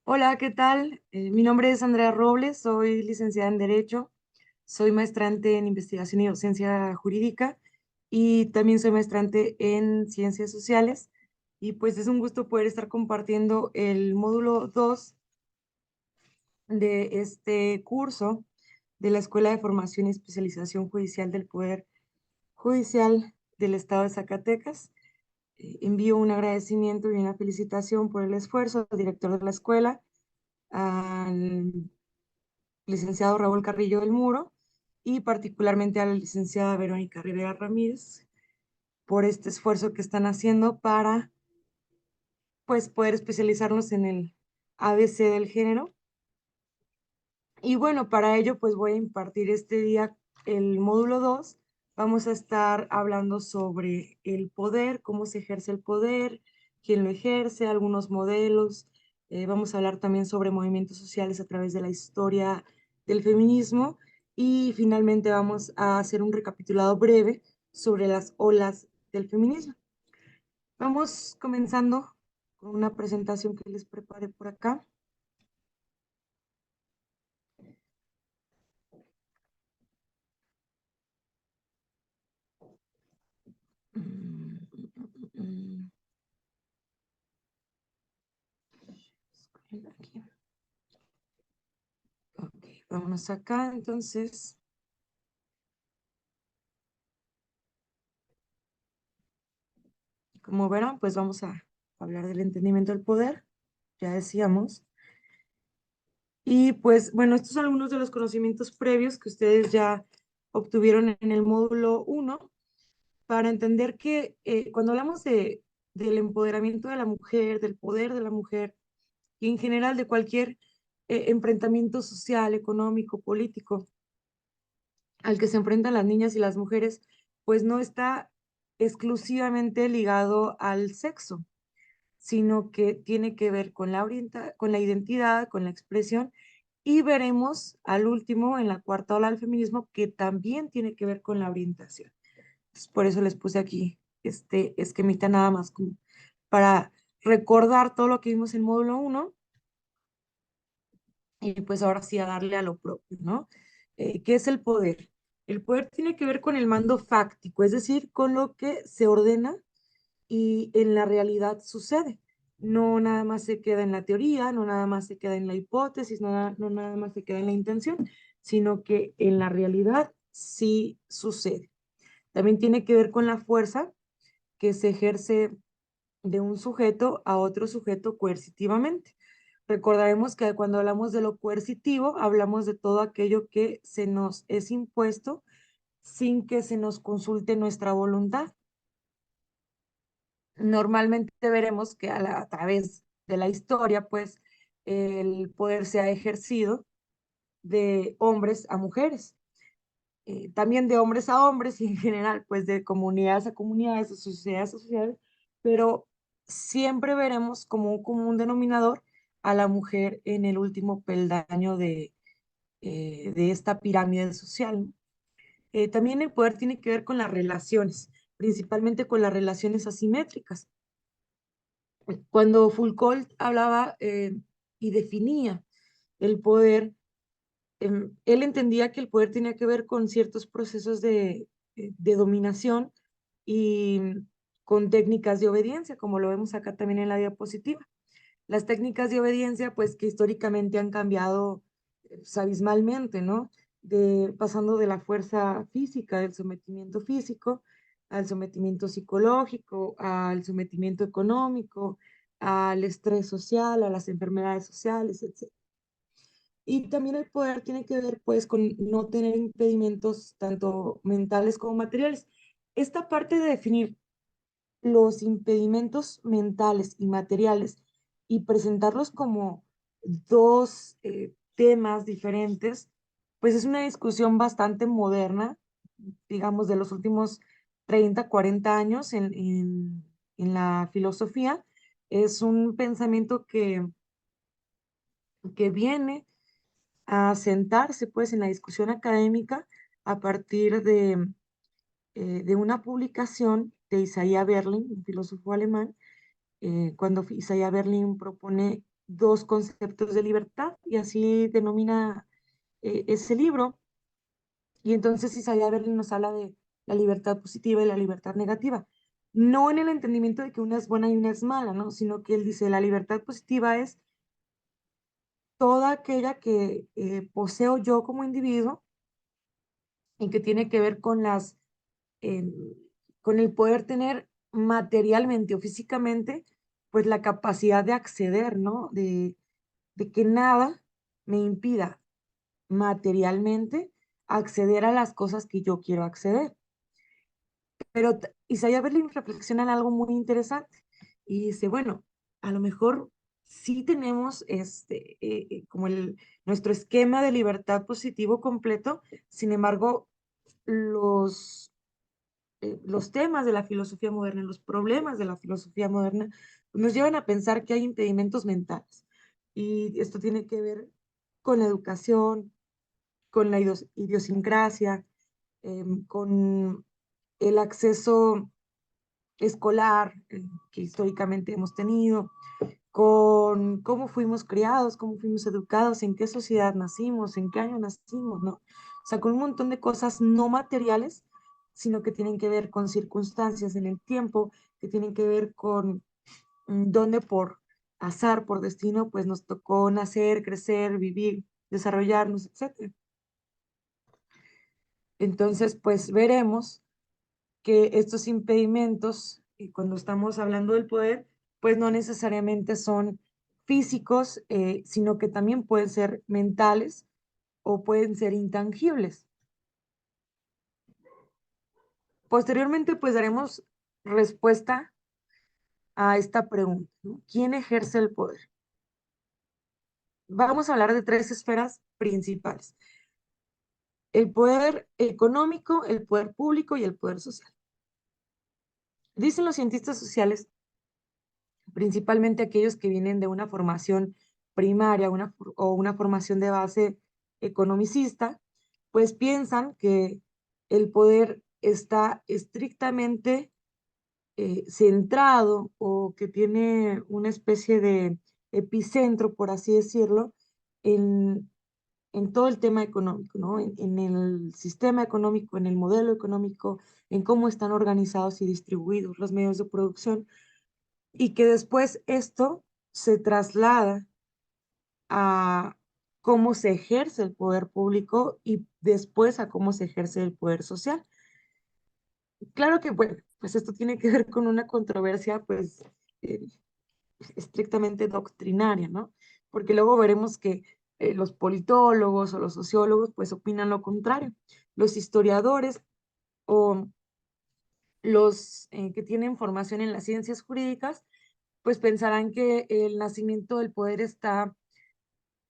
Hola, ¿qué tal? Mi nombre es Andrea Robles, soy licenciada en Derecho, soy maestrante en Investigación y Docencia Jurídica y también soy maestrante en Ciencias Sociales. Y pues es un gusto poder estar compartiendo el módulo 2 de este curso de la Escuela de Formación y Especialización Judicial del Poder Judicial del Estado de Zacatecas. Envío un agradecimiento y una felicitación por el esfuerzo al director de la escuela, al licenciado Raúl Carrillo del Muro y particularmente a la licenciada Verónica Rivera Ramírez por este esfuerzo que están haciendo para pues poder especializarnos en el ABC del género. Y bueno, para ello pues voy a impartir este día el módulo 2. Vamos a estar hablando sobre el poder, cómo se ejerce el poder, quién lo ejerce, algunos modelos. Vamos a hablar también sobre movimientos sociales a través de la historia del feminismo y finalmente vamos a hacer un recapitulado breve sobre las olas del feminismo. Vamos comenzando con una presentación que les preparé por acá. Mm, mm, mm, aquí. Ok, vámonos acá. Entonces, como verán, pues vamos a hablar del entendimiento del poder, ya decíamos. Y pues, bueno, estos son algunos de los conocimientos previos que ustedes ya obtuvieron en el módulo 1 para entender que cuando hablamos del empoderamiento de la mujer, del poder de la mujer y en general de cualquier enfrentamiento social, económico, político, al que se enfrentan las niñas y las mujeres, pues no está exclusivamente ligado al sexo, sino que tiene que ver con con la identidad, con la expresión, y veremos al último, en la cuarta ola del feminismo, que también tiene que ver con la orientación. Entonces, por eso les puse aquí este esquemita nada más como para recordar todo lo que vimos en módulo 1 y pues ahora sí a darle a lo propio, ¿no? ¿Qué es el poder? El poder tiene que ver con el mando fáctico, es decir, con lo que se ordena y en la realidad sucede. No nada más se queda en la teoría, no nada más se queda en la hipótesis, no nada más se queda en la intención, sino que en la realidad sí sucede. También tiene que ver con la fuerza que se ejerce de un sujeto a otro sujeto coercitivamente. Recordaremos que cuando hablamos de lo coercitivo, hablamos de todo aquello que se nos es impuesto sin que se nos consulte nuestra voluntad. Normalmente veremos que a través de la historia, pues, el poder se ha ejercido de hombres a mujeres, también de hombres a hombres y en general, pues, de comunidades a comunidades, de sociedades a sociedades, pero siempre veremos como un común denominador a la mujer en el último peldaño de esta pirámide social, ¿no? También el poder tiene que ver con las relaciones, principalmente con las relaciones asimétricas. Cuando Foucault hablaba y definía el poder, él entendía que el poder tenía que ver con ciertos procesos de dominación y con técnicas de obediencia, como lo vemos acá también en la diapositiva. Las técnicas de obediencia, pues que históricamente han cambiado abismalmente, ¿no? Pasando de la fuerza física, del sometimiento físico, al sometimiento psicológico, al sometimiento económico, al estrés social, a las enfermedades sociales, etc. Y también el poder tiene que ver, pues, con no tener impedimentos tanto mentales como materiales. Esta parte de definir los impedimentos mentales y materiales y presentarlos como dos temas diferentes, pues es una discusión bastante moderna, digamos, de los últimos 30 40 años en la filosofía. Es un pensamiento que viene a sentarse pues en la discusión académica a partir de una publicación de Isaiah Berlin, un filósofo alemán, cuando Isaiah Berlin propone dos conceptos de libertad, y así denomina ese libro. Y entonces Isaiah Berlin nos habla de la libertad positiva y la libertad negativa. No en el entendimiento de que una es buena y una es mala, ¿no? Sino que él dice, la libertad positiva es toda aquella que poseo yo como individuo y que tiene que ver con eh, con el poder tener materialmente o físicamente, pues la capacidad de acceder, ¿no? De que nada me impida materialmente acceder a las cosas que yo quiero acceder. Pero Isaiah Berlin reflexiona en algo muy interesante y dice, bueno, a lo mejor sí tenemos como nuestro esquema de libertad positivo completo, sin embargo, los temas de la filosofía moderna, los problemas de la filosofía moderna, nos llevan a pensar que hay impedimentos mentales. Y esto tiene que ver con la educación, con la idiosincrasia, con el acceso escolar que históricamente hemos tenido, con cómo fuimos criados, cómo fuimos educados, en qué sociedad nacimos, en qué año nacimos, ¿no? O sea, con un montón de cosas no materiales, sino que tienen que ver con circunstancias en el tiempo, que tienen que ver con dónde por azar, por destino, pues nos tocó nacer, crecer, vivir, desarrollarnos, etcétera. Entonces, pues veremos que estos impedimentos, cuando estamos hablando del poder, pues no necesariamente son físicos, sino que también pueden ser mentales o pueden ser intangibles. Posteriormente, pues daremos respuesta a esta pregunta, ¿no? ¿Quién ejerce el poder? Vamos a hablar de tres esferas principales: el poder económico, el poder público y el poder social. Dicen los cientistas sociales, principalmente aquellos que vienen de una formación primaria o una formación de base economicista, pues piensan que el poder está estrictamente centrado o que tiene una especie de epicentro, por así decirlo, en, en todo el tema económico, ¿no? En el sistema económico, en el modelo económico, en cómo están organizados y distribuidos los medios de producción, y que después esto se traslada a cómo se ejerce el poder público y después a cómo se ejerce el poder social. Claro que, bueno, pues esto tiene que ver con una controversia, pues, eh, estrictamente doctrinaria, ¿no? Porque luego veremos que los politólogos o los sociólogos, pues, opinan lo contrario. Los historiadores o los que tienen formación en las ciencias jurídicas, pues pensarán que el nacimiento del poder está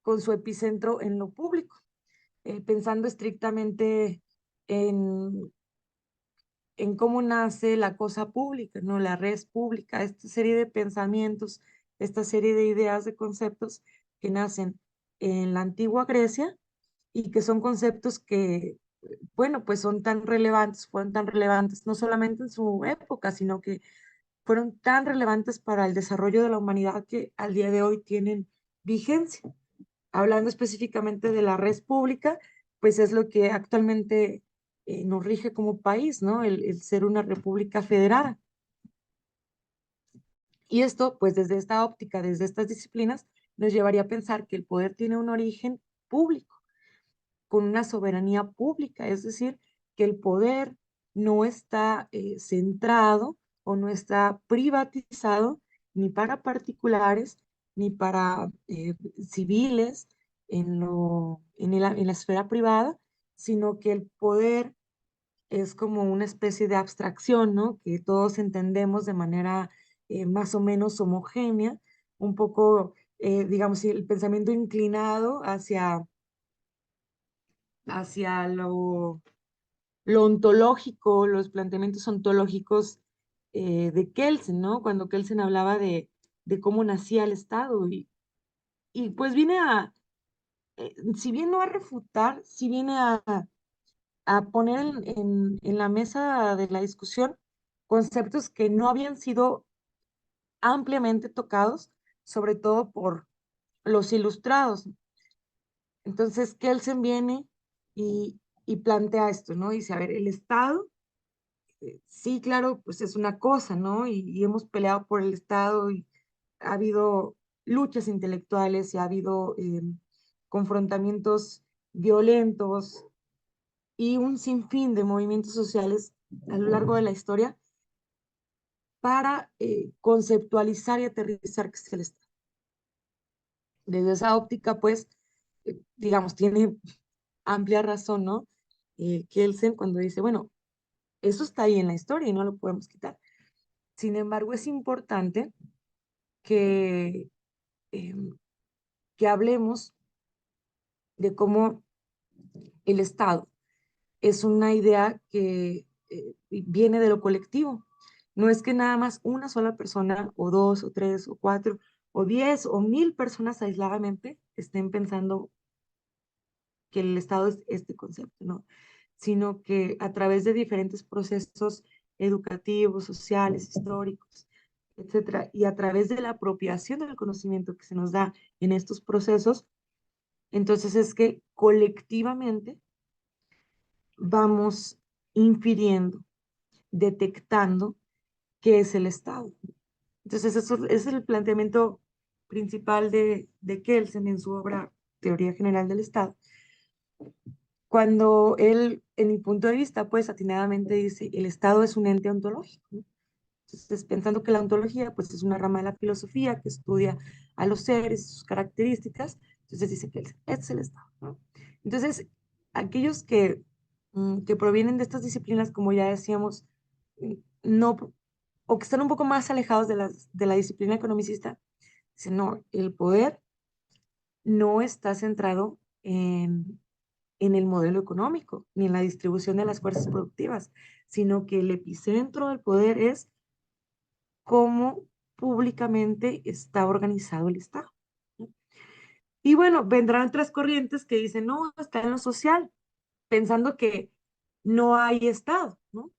con su epicentro en lo público, pensando estrictamente en, en cómo nace la cosa pública, ¿no? La res pública, esta serie de pensamientos, esta serie de ideas, de conceptos que nacen en la antigua Grecia y que son conceptos que, bueno, pues son tan relevantes, fueron tan relevantes no solamente en su época, sino que fueron tan relevantes para el desarrollo de la humanidad que al día de hoy tienen vigencia. Hablando específicamente de la red pública, pues es lo que actualmente nos rige como país, ¿no? El ser una república federada. Y esto, pues desde esta óptica, desde estas disciplinas, nos llevaría a pensar que el poder tiene un origen público, con una soberanía pública, es decir, que el poder no está centrado o no está privatizado ni para particulares ni para civiles en la esfera privada, sino que el poder es como una especie de abstracción, ¿no? Que todos entendemos de manera más o menos homogénea, un poco, digamos, el pensamiento inclinado hacia lo ontológico, los planteamientos ontológicos de Kelsen, ¿no? Cuando Kelsen hablaba de cómo nacía el Estado y pues viene si bien no a refutar, si viene a poner en la mesa de la discusión conceptos que no habían sido ampliamente tocados, sobre todo los ilustrados. Entonces, Kelsen viene y plantea esto, ¿no? Dice, a ver, el Estado, sí, claro, pues es una cosa, ¿no? Y hemos peleado por el Estado y ha habido luchas intelectuales y ha habido confrontamientos violentos y un sinfín de movimientos sociales a lo largo de la historia para conceptualizar y aterrizar qué es el Estado. Desde esa óptica, pues, digamos, tiene amplia razón, ¿no? Kelsen cuando dice, bueno, eso está ahí en la historia y no lo podemos quitar. Sin embargo, es importante que, eh, que hablemos de cómo el Estado es una idea que viene de lo colectivo. No es que nada más una sola persona o dos o tres o cuatro o 10 o 1000 personas aisladamente estén pensando que el Estado es este concepto, ¿no? Sino que a través de diferentes procesos educativos, sociales, históricos, etcétera, y a través de la apropiación del conocimiento que se nos da en estos procesos, entonces es que colectivamente vamos infiriendo, detectando qué es el Estado. Entonces, eso es el planteamiento principal de Kelsen en su obra Teoría General del Estado, cuando él, en mi punto de vista, pues atinadamente dice, el Estado es un ente ontológico, ¿no? Entonces, pensando que la ontología, pues es una rama de la filosofía que estudia a los seres, sus características, entonces dice que este es el Estado, ¿no? Entonces, aquellos que provienen de estas disciplinas, como ya decíamos, no, o que están un poco más alejados de la disciplina economicista, dicen, no, el poder no está centrado en el modelo económico, ni en la distribución de las fuerzas productivas, sino que el epicentro del poder es cómo públicamente está organizado el Estado, ¿no? Y bueno, vendrán otras corrientes que dicen, no, está en lo social, pensando que no hay Estado, ¿no?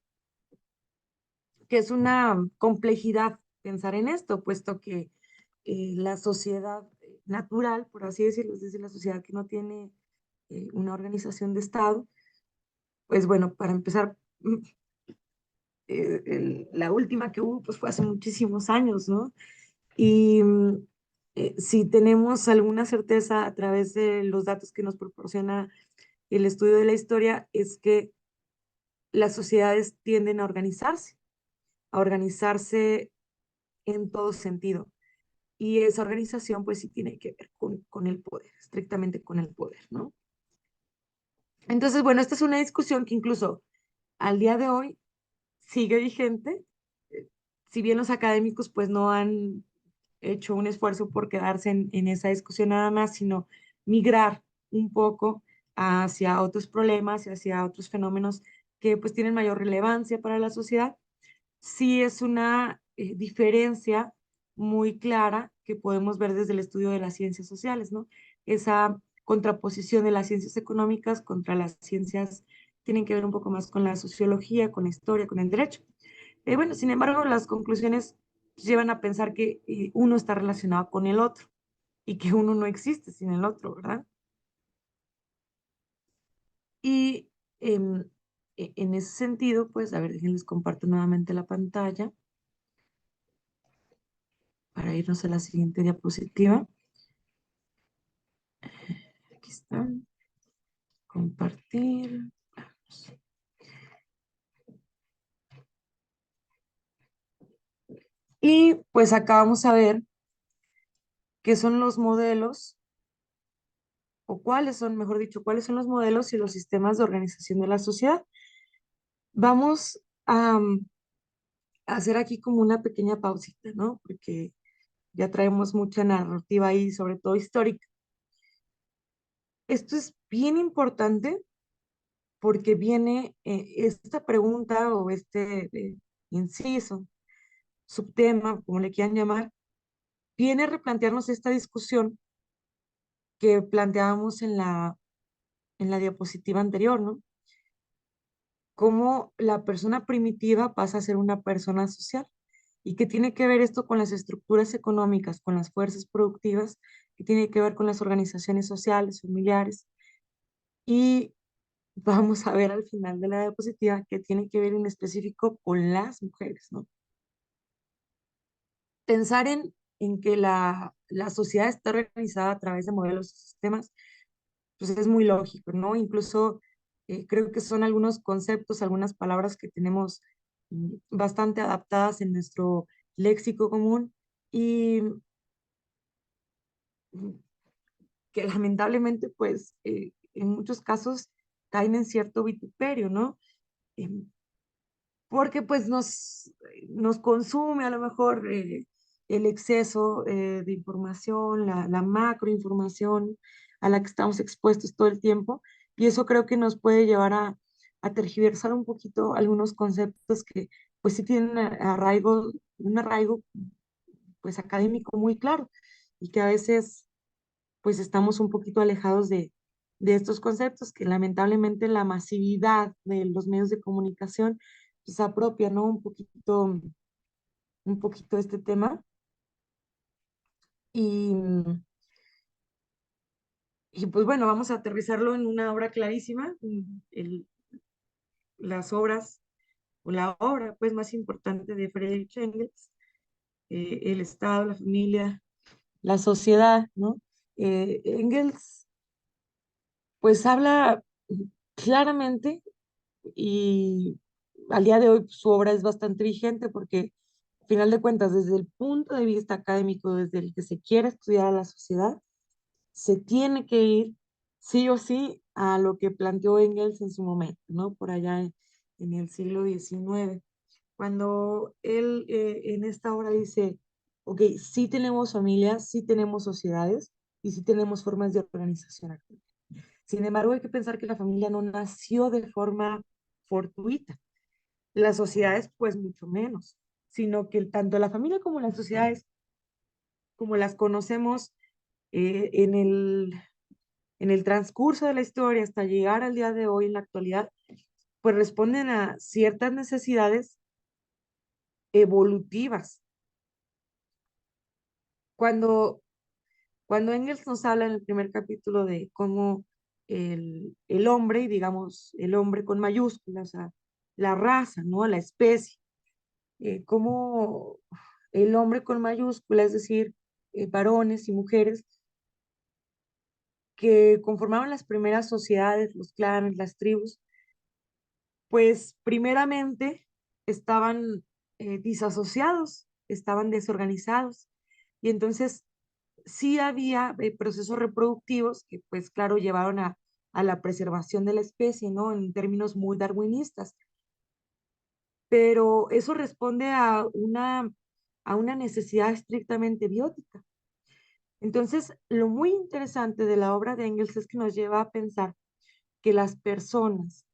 Que es una complejidad pensar en esto, puesto que la sociedad natural, por así decirlo, es decir, la sociedad que no tiene una organización de Estado, pues bueno, para empezar, la última que hubo pues fue hace muchísimos años, ¿no? Y si tenemos alguna certeza a través de los datos que nos proporciona el estudio de la historia, es que las sociedades tienden a organizarse en todo sentido. Y esa organización pues sí tiene que ver con el poder, estrictamente con el poder, ¿no? Entonces, bueno, esta es una discusión que incluso al día de hoy sigue vigente, eh, si bien los académicos pues no han hecho un esfuerzo por quedarse en esa discusión nada más, sino migrar un poco hacia otros problemas y hacia otros fenómenos que pues tienen mayor relevancia para la sociedad. Sí es una diferencia muy clara que podemos ver desde el estudio de las ciencias sociales, ¿no? Esa contraposición de las ciencias económicas contra las ciencias tienen que ver un poco más con la sociología, con la historia, con el derecho. Bueno, sin embargo, las conclusiones llevan a pensar que uno está relacionado con el otro y que uno no existe sin el otro, ¿verdad? Y em, en ese sentido, pues, a ver, déjenles comparto nuevamente la pantalla para irnos a la siguiente diapositiva. Aquí está, compartir. Vamos. Y pues acá vamos a ver qué son los modelos, o cuáles son, mejor dicho, cuáles son los modelos y los sistemas de organización de la sociedad. Vamos a hacer aquí como una pequeña pausita, ¿no? Porque ya traemos mucha narrativa ahí, sobre todo histórica. Esto es bien importante porque viene esta pregunta o este inciso, subtema, como le quieran llamar, viene a replantearnos esta discusión que planteábamos en la diapositiva anterior, ¿no? Cómo la persona primitiva pasa a ser una persona social. ¿Y qué tiene que ver esto con las estructuras económicas, con las fuerzas productivas que tiene que ver con las organizaciones sociales, familiares, y vamos a ver al final de la diapositiva que tiene que ver en específico con las mujeres, ¿no? Pensar en que la sociedad está organizada a través de modelos y sistemas, pues es muy lógico, ¿no? Incluso creo que son algunos conceptos, algunas palabras que tenemos bastante adaptadas en nuestro léxico común y mm, que lamentablemente, pues, en muchos casos caen en cierto vituperio, ¿no? Em, Porque pues nos consume a lo mejor el exceso de información, la macroinformación a la que estamos expuestos todo el tiempo, y eso creo que nos puede llevar a tergiversar un poquito algunos conceptos que pues sí tienen un arraigo pues académico muy claro, y que a veces pues estamos un poquito alejados de estos conceptos que lamentablemente la masividad de los medios de comunicación pues apropia, ¿no? Un poquito este tema y, y pues bueno, vamos a aterrizarlo en una obra clarísima, las obras o la obra pues más importante de Friedrich Engels, el Estado, la familia, la sociedad, ¿no? Engels pues habla claramente y al día de hoy pues, su obra es bastante vigente porque, al final de cuentas, desde el punto de vista académico, desde el que se quiere estudiar a la sociedad, se tiene que ir sí o sí a lo que planteó Engels en su momento, ¿no? Por allá en el siglo XIX, cuando él en esta obra dice, ok, sí tenemos familias, sí tenemos sociedades y sí tenemos formas de organización actual. Sin embargo, hay que pensar que la familia no nació de forma fortuita. Las sociedades, pues mucho menos, sino que tanto la familia como las sociedades, como las conocemos en en el transcurso de la historia hasta llegar al día de hoy, en la actualidad, pues responden a ciertas necesidades evolutivas. Cuando, cuando Engels nos habla en el primer capítulo de cómo el hombre, y digamos el hombre con mayúsculas, o sea, la raza, ¿no? La especie, cómo el hombre con mayúsculas, es decir, varones y mujeres que conformaban las primeras sociedades, los clanes, las tribus, pues primeramente estaban disasociados, estaban desorganizados. Y entonces sí había procesos reproductivos que pues claro llevaron a la preservación de la especie, ¿no? En términos muy darwinistas. Pero eso responde a una necesidad estrictamente biótica. Entonces, lo muy interesante de la obra de Engels es que nos lleva a pensar que las personas,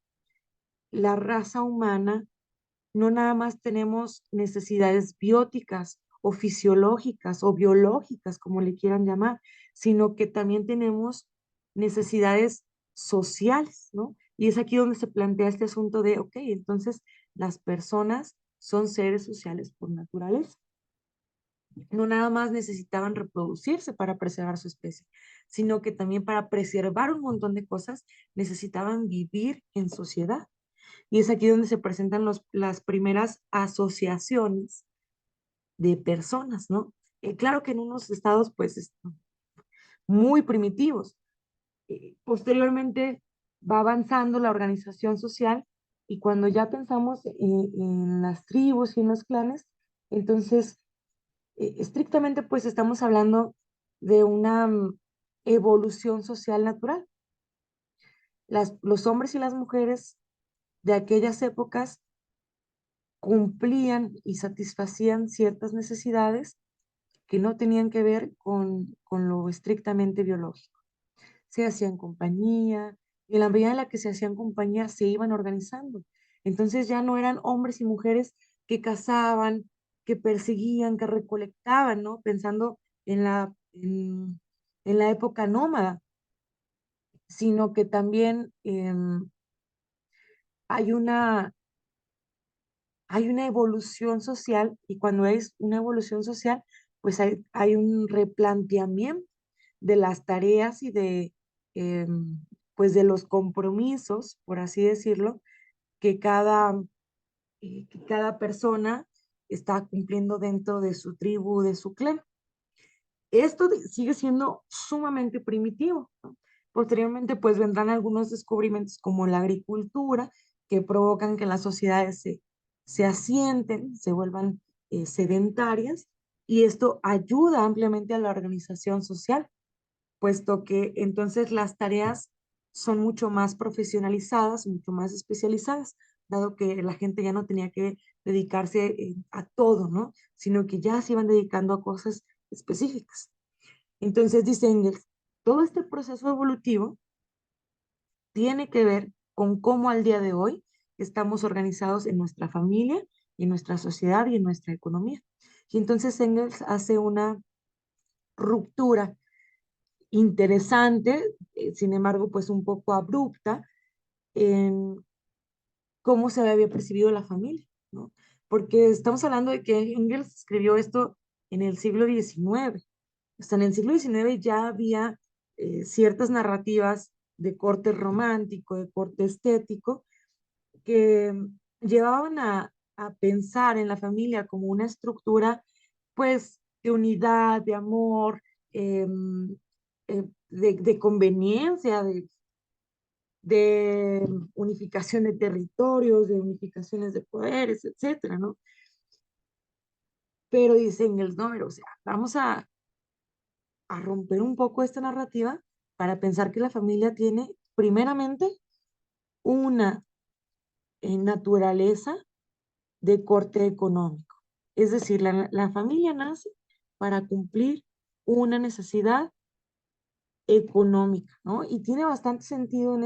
la raza humana, no nada más tenemos necesidades bióticas o fisiológicas o biológicas, como le quieran llamar, sino que también tenemos necesidades sociales, ¿no? Y es aquí donde se plantea este asunto de, ok, entonces las personas son seres sociales por naturaleza. No nada más necesitaban reproducirse para preservar su especie, sino que también para preservar un montón de cosas necesitaban vivir en sociedad. Y es aquí donde se presentan las primeras asociaciones de personas, ¿no? Claro que en unos estados, pues, muy primitivos. Posteriormente va avanzando la organización social y cuando ya pensamos en las tribus y en los clanes, entonces, estrictamente, pues, estamos hablando de una evolución social natural. Los hombres y las mujeres de aquellas épocas cumplían y satisfacían ciertas necesidades que no tenían que ver con lo estrictamente biológico. Se hacían compañía, y en la medida en la que se hacían compañía se iban organizando. Entonces ya no eran hombres y mujeres que cazaban, que perseguían, que recolectaban, ¿no? Pensando en la época nómada, sino que también hay hay una evolución social y cuando es una evolución social, pues hay un replanteamiento de las tareas y pues de los compromisos, por así decirlo, que que cada persona está cumpliendo dentro de su tribu, de su clan. Esto sigue siendo sumamente primitivo, ¿no? Posteriormente, pues vendrán algunos descubrimientos como la agricultura, que provocan que las sociedades se asienten, se vuelvan sedentarias, y esto ayuda ampliamente a la organización social, puesto que entonces las tareas son mucho más profesionalizadas, mucho más especializadas, dado que la gente ya no tenía que dedicarse a todo, ¿no? Sino que ya se iban dedicando a cosas específicas. Entonces, dice Engels, todo este proceso evolutivo tiene que ver con cómo al día de hoy estamos organizados en nuestra familia, y en nuestra sociedad y en nuestra economía. Y entonces Engels hace una ruptura interesante, sin embargo, pues un poco abrupta, en cómo se había percibido la familia, ¿no? Porque estamos hablando de que Engels escribió esto en el siglo XIX. Hasta en el siglo XIX ya había ciertas narrativas de corte romántico, de corte estético, que llevaban a pensar en la familia como una estructura, pues, de unidad, de amor, de conveniencia, de unificación de territorios, de unificaciones de poderes, etcétera, ¿no? Pero dicen el no, o sea, vamos a romper un poco esta narrativa para pensar que la familia tiene primeramente una naturaleza de corte económico. Es decir, la familia nace para cumplir una necesidad económica, ¿no? Y tiene bastante sentido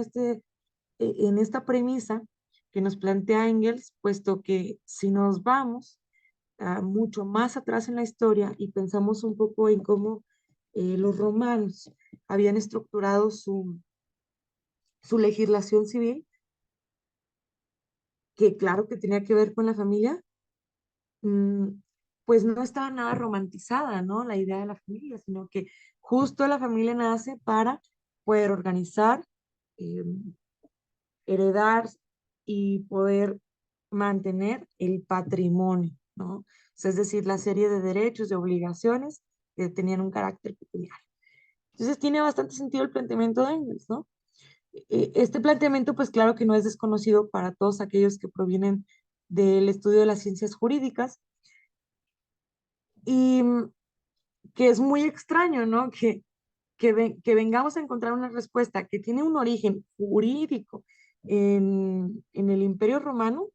en esta premisa que nos plantea Engels, puesto que si nos vamos mucho más atrás en la historia y pensamos un poco en cómo los romanos habían estructurado su legislación civil, que claro que tenía que ver con la familia, mm, pues no estaba nada romantizada, ¿no? La idea de la familia, sino que justo la familia nace para poder organizar, eh, heredar y poder mantener el patrimonio, ¿no? O sea, es decir, la serie de derechos, de obligaciones que tenían un carácter peculiar. Entonces tiene bastante sentido el planteamiento de Engels, ¿no? Este planteamiento, pues claro que no es desconocido para todos aquellos que provienen del estudio de las ciencias jurídicas, y que es muy extraño, ¿no? Que vengamos a encontrar una respuesta que tiene un origen jurídico en el Imperio Romano,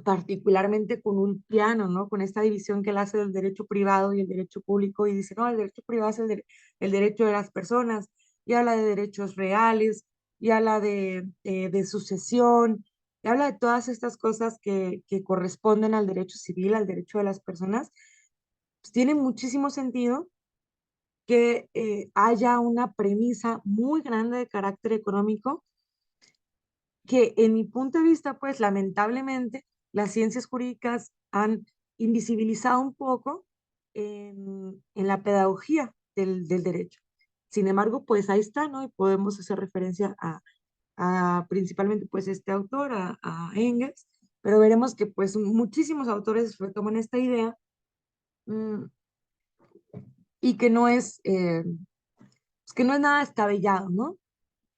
particularmente con un piano, ¿no? Con esta división que él hace del derecho privado y el derecho público, y dice, no, el derecho privado es el derecho de las personas, y habla de derechos reales, y habla de sucesión, y habla de todas estas cosas que corresponden al derecho civil, al derecho de las personas. Pues tiene muchísimo sentido que haya una premisa muy grande de carácter económico, que en mi punto de vista, pues lamentablemente, las ciencias jurídicas han invisibilizado un poco en la pedagogía del derecho. Sin embargo, pues ahí está, ¿no? Y podemos hacer referencia a principalmente pues este autor, a Engels, pero veremos que pues muchísimos autores retoman esta idea, mm, y que no es nada descabellado, ¿no?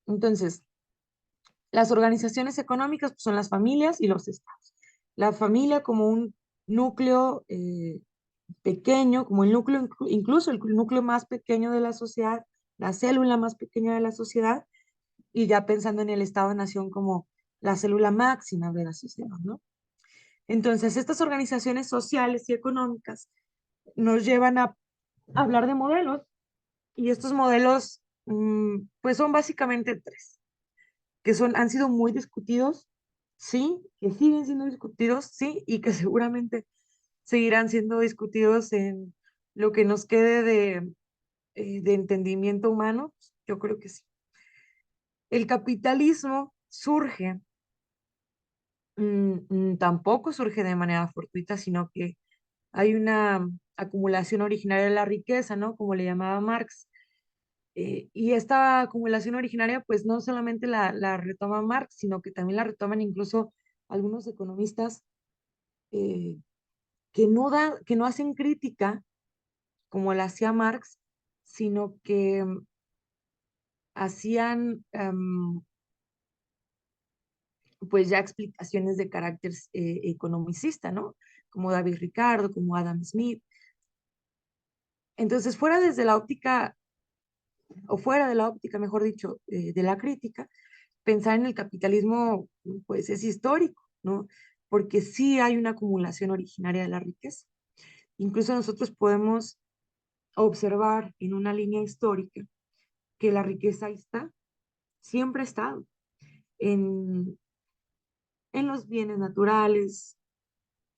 Entonces, las organizaciones económicas pues, son las familias y los estados. La familia como un núcleo pequeño, como el núcleo, incluso el núcleo más pequeño de la sociedad, la célula más pequeña de la sociedad, y ya pensando en el Estado-nación como la célula máxima de la sociedad, ¿no? Entonces, estas organizaciones sociales y económicas nos llevan a hablar de modelos, y estos modelos, pues son básicamente tres, que han sido muy discutidos, sí, que siguen siendo discutidos, sí, y que seguramente seguirán siendo discutidos en lo que nos quede de entendimiento humano. Yo creo que sí. El capitalismo surge, tampoco surge de manera fortuita, sino que hay una acumulación originaria de la riqueza, ¿no? Como le llamaba Marx, Y esta acumulación originaria, pues no solamente la retoma Marx, sino que también la retoman incluso algunos economistas eh, que no hacen crítica como la hacía Marx, sino que hacían pues ya explicaciones de carácter economicista, ¿no? Como David Ricardo, como Adam Smith. Entonces, fuera desde la óptica, o fuera de la óptica, mejor dicho, de la crítica, pensar en el capitalismo, pues es histórico, ¿no? Porque sí hay una acumulación originaria de la riqueza. Incluso nosotros podemos observar en una línea histórica que la riqueza ahí está, siempre ha estado, en, en los bienes naturales,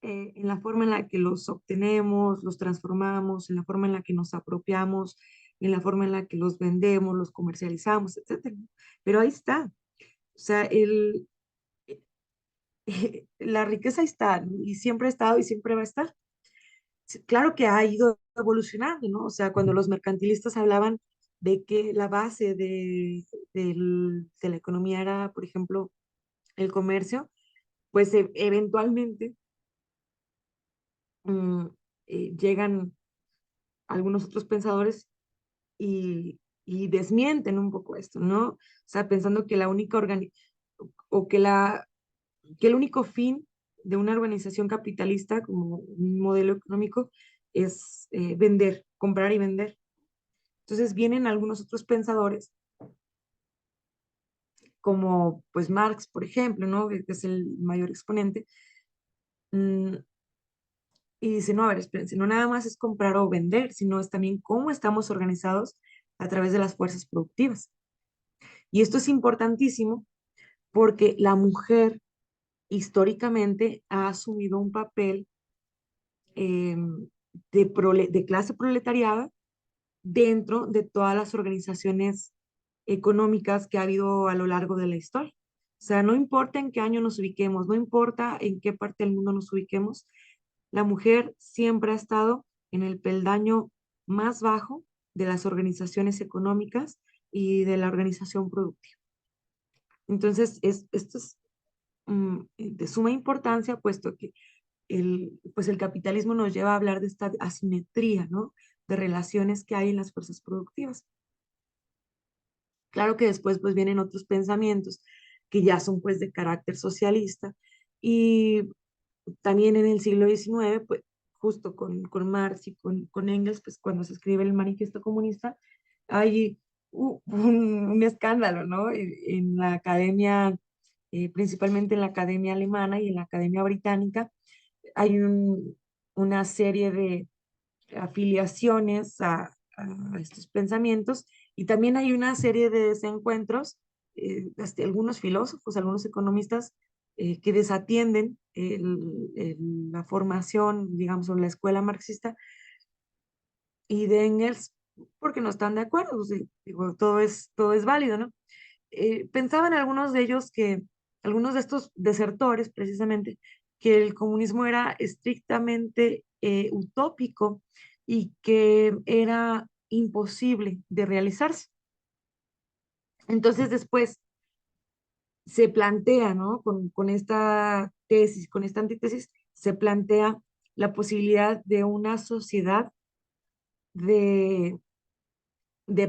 en la forma en la que los obtenemos, los transformamos, en la forma en la que nos apropiamos, en la forma en la que los vendemos, los comercializamos, etcétera. Pero ahí está. O sea, la riqueza está, ¿no? Y siempre ha estado y siempre va a estar. Sí, claro que ha ido evolucionando, ¿no? O sea, cuando los mercantilistas hablaban de que la base de la economía era, por ejemplo, el comercio, pues eventualmente mm, llegan algunos otros pensadores y desmienten un poco esto, ¿no? O sea, pensando que la única o que el único fin de una organización capitalista como un modelo económico es vender, comprar y vender. Entonces vienen algunos otros pensadores, como pues Marx, por ejemplo, ¿no? Que es el mayor exponente, mm, y dice, no, a ver, espérense, no nada más es comprar o vender, sino es también cómo estamos organizados a través de las fuerzas productivas. Y esto es importantísimo porque la mujer históricamente ha asumido un papel eh, de clase proletariada dentro de todas las organizaciones económicas que ha habido a lo largo de la historia. O sea, no importa en qué año nos ubiquemos, no importa en qué parte del mundo nos ubiquemos, la mujer siempre ha estado en el peldaño más bajo de las organizaciones económicas y de la organización productiva. Entonces, esto es de suma importancia, puesto que pues el capitalismo nos lleva a hablar de esta asimetría, ¿no? De relaciones que hay en las fuerzas productivas. Claro que después pues vienen otros pensamientos que ya son pues de carácter socialista y también en el siglo XIX, pues justo con Marx y con Engels, pues cuando se escribe el manifiesto comunista, hay un escándalo, ¿no? En la academia, principalmente en la academia alemana y en la academia británica, hay una serie de afiliaciones a estos pensamientos y también hay una serie de desencuentros, algunos filósofos, algunos economistas que desatienden la formación, digamos, o la escuela marxista y de Engels porque no están de acuerdo. O sea, digo, todo es válido, ¿no? Pensaban algunos de ellos algunos de estos desertores precisamente, que el comunismo era estrictamente utópico y que era imposible de realizarse. Entonces después se plantea, ¿no? Con esta tesis, con esta antítesis, se plantea la posibilidad de una sociedad de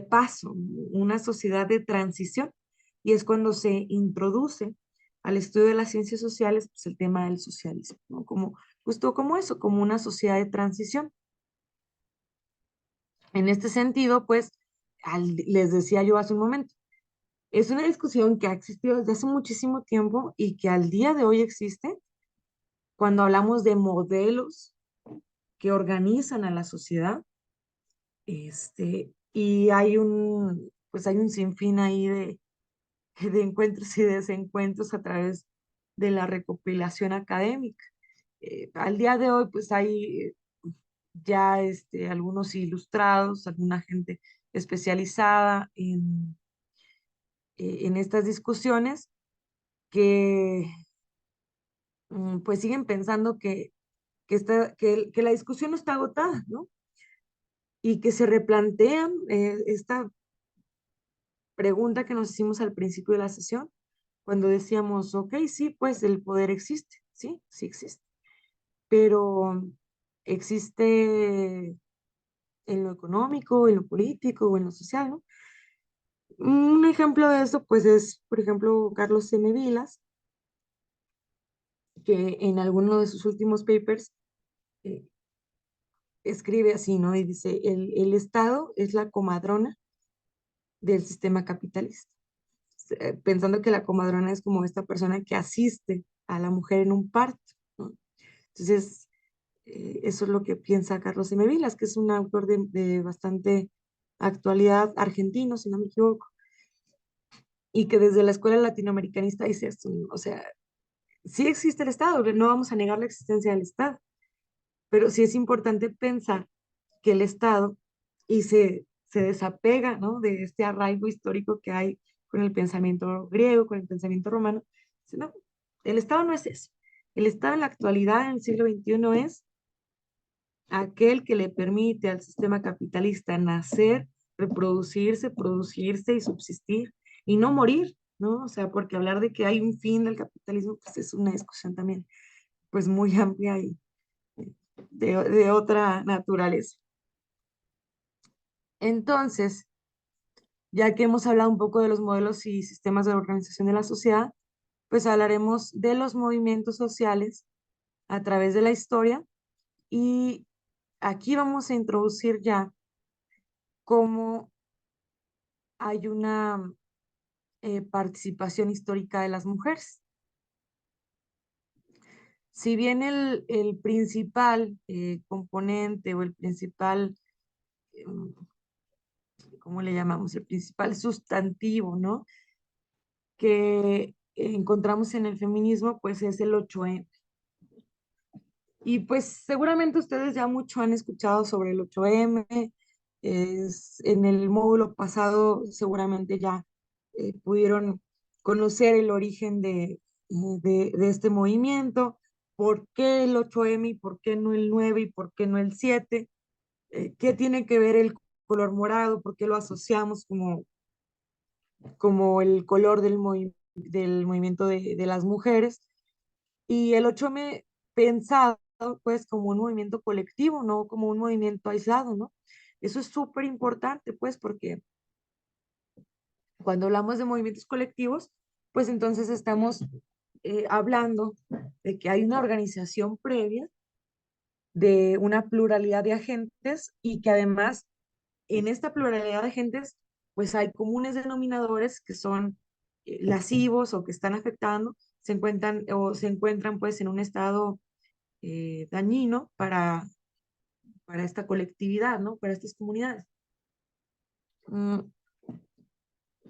paso, una sociedad de transición. Y es cuando se introduce al estudio de las ciencias sociales, pues el tema del socialismo, ¿no? Como, justo como eso, como una sociedad de transición. En este sentido, pues, les decía yo hace un momento, es una discusión que ha existido desde hace muchísimo tiempo y que al día de hoy existe cuando hablamos de modelos que organizan a la sociedad, y pues hay un sinfín ahí de encuentros y desencuentros a través de la recopilación académica. Al día de hoy, pues hay ya algunos ilustrados, alguna gente especializada en estas discusiones que pues siguen pensando que la discusión no está agotada, ¿no? Y que se replantean pregunta que nos hicimos al principio de la sesión, cuando decíamos, ok, sí, pues el poder existe, sí, sí existe, pero existe en lo económico, en lo político o en lo social, ¿no? Un ejemplo de esto, pues es, por ejemplo, Carlos M. Vilas, que en alguno de sus últimos papers eh, escribe así, ¿no? Y dice, el Estado es la comadrona del sistema capitalista. Pensando que la comadrona es como esta persona que asiste a la mujer en un parto, ¿no? Entonces, eso es lo que piensa Carlos M. Vilas, que es un autor de bastante actualidad argentino, si no me equivoco, y que desde la escuela latinoamericanista dice esto, ¿no? O sea, sí existe el Estado, no vamos a negar la existencia del Estado, pero sí es importante pensar que el Estado y se desapega, ¿no? De este arraigo histórico que hay con el pensamiento griego, con el pensamiento romano. Dice, no, el Estado no es eso. El Estado en la actualidad, en el siglo XXI, es aquel que le permite al sistema capitalista nacer, reproducirse, producirse y subsistir y no morir, ¿no? O sea, porque hablar de que hay un fin del capitalismo, pues es una discusión también, pues muy amplia y de otra naturaleza. Entonces, ya que hemos hablado un poco de los modelos y sistemas de organización de la sociedad, pues hablaremos de los movimientos sociales a través de la historia y aquí vamos a introducir ya cómo hay una participación histórica de las mujeres. Si bien el principal componente o el principal, ¿cómo le llamamos? El principal sustantivo, ¿no? Que encontramos en el feminismo, pues es el 8M. Y pues seguramente ustedes ya mucho han escuchado sobre el 8M. En el módulo pasado seguramente ya pudieron conocer el origen de este movimiento, por qué el 8M y por qué no el 9 y por qué no el 7, qué tiene que ver el color morado, por qué lo asociamos como el color del movimiento de las mujeres. Y el 8M pensado pues como un movimiento colectivo, no como un movimiento aislado, ¿no? Eso es súper importante pues porque cuando hablamos de movimientos colectivos, pues entonces estamos hablando de que hay una organización previa de una pluralidad de agentes y que además en esta pluralidad de agentes pues hay comunes denominadores que son lascivos o que están afectando, se encuentran pues en un estado dañino para esta colectividad, ¿no? Para estas comunidades. Mm,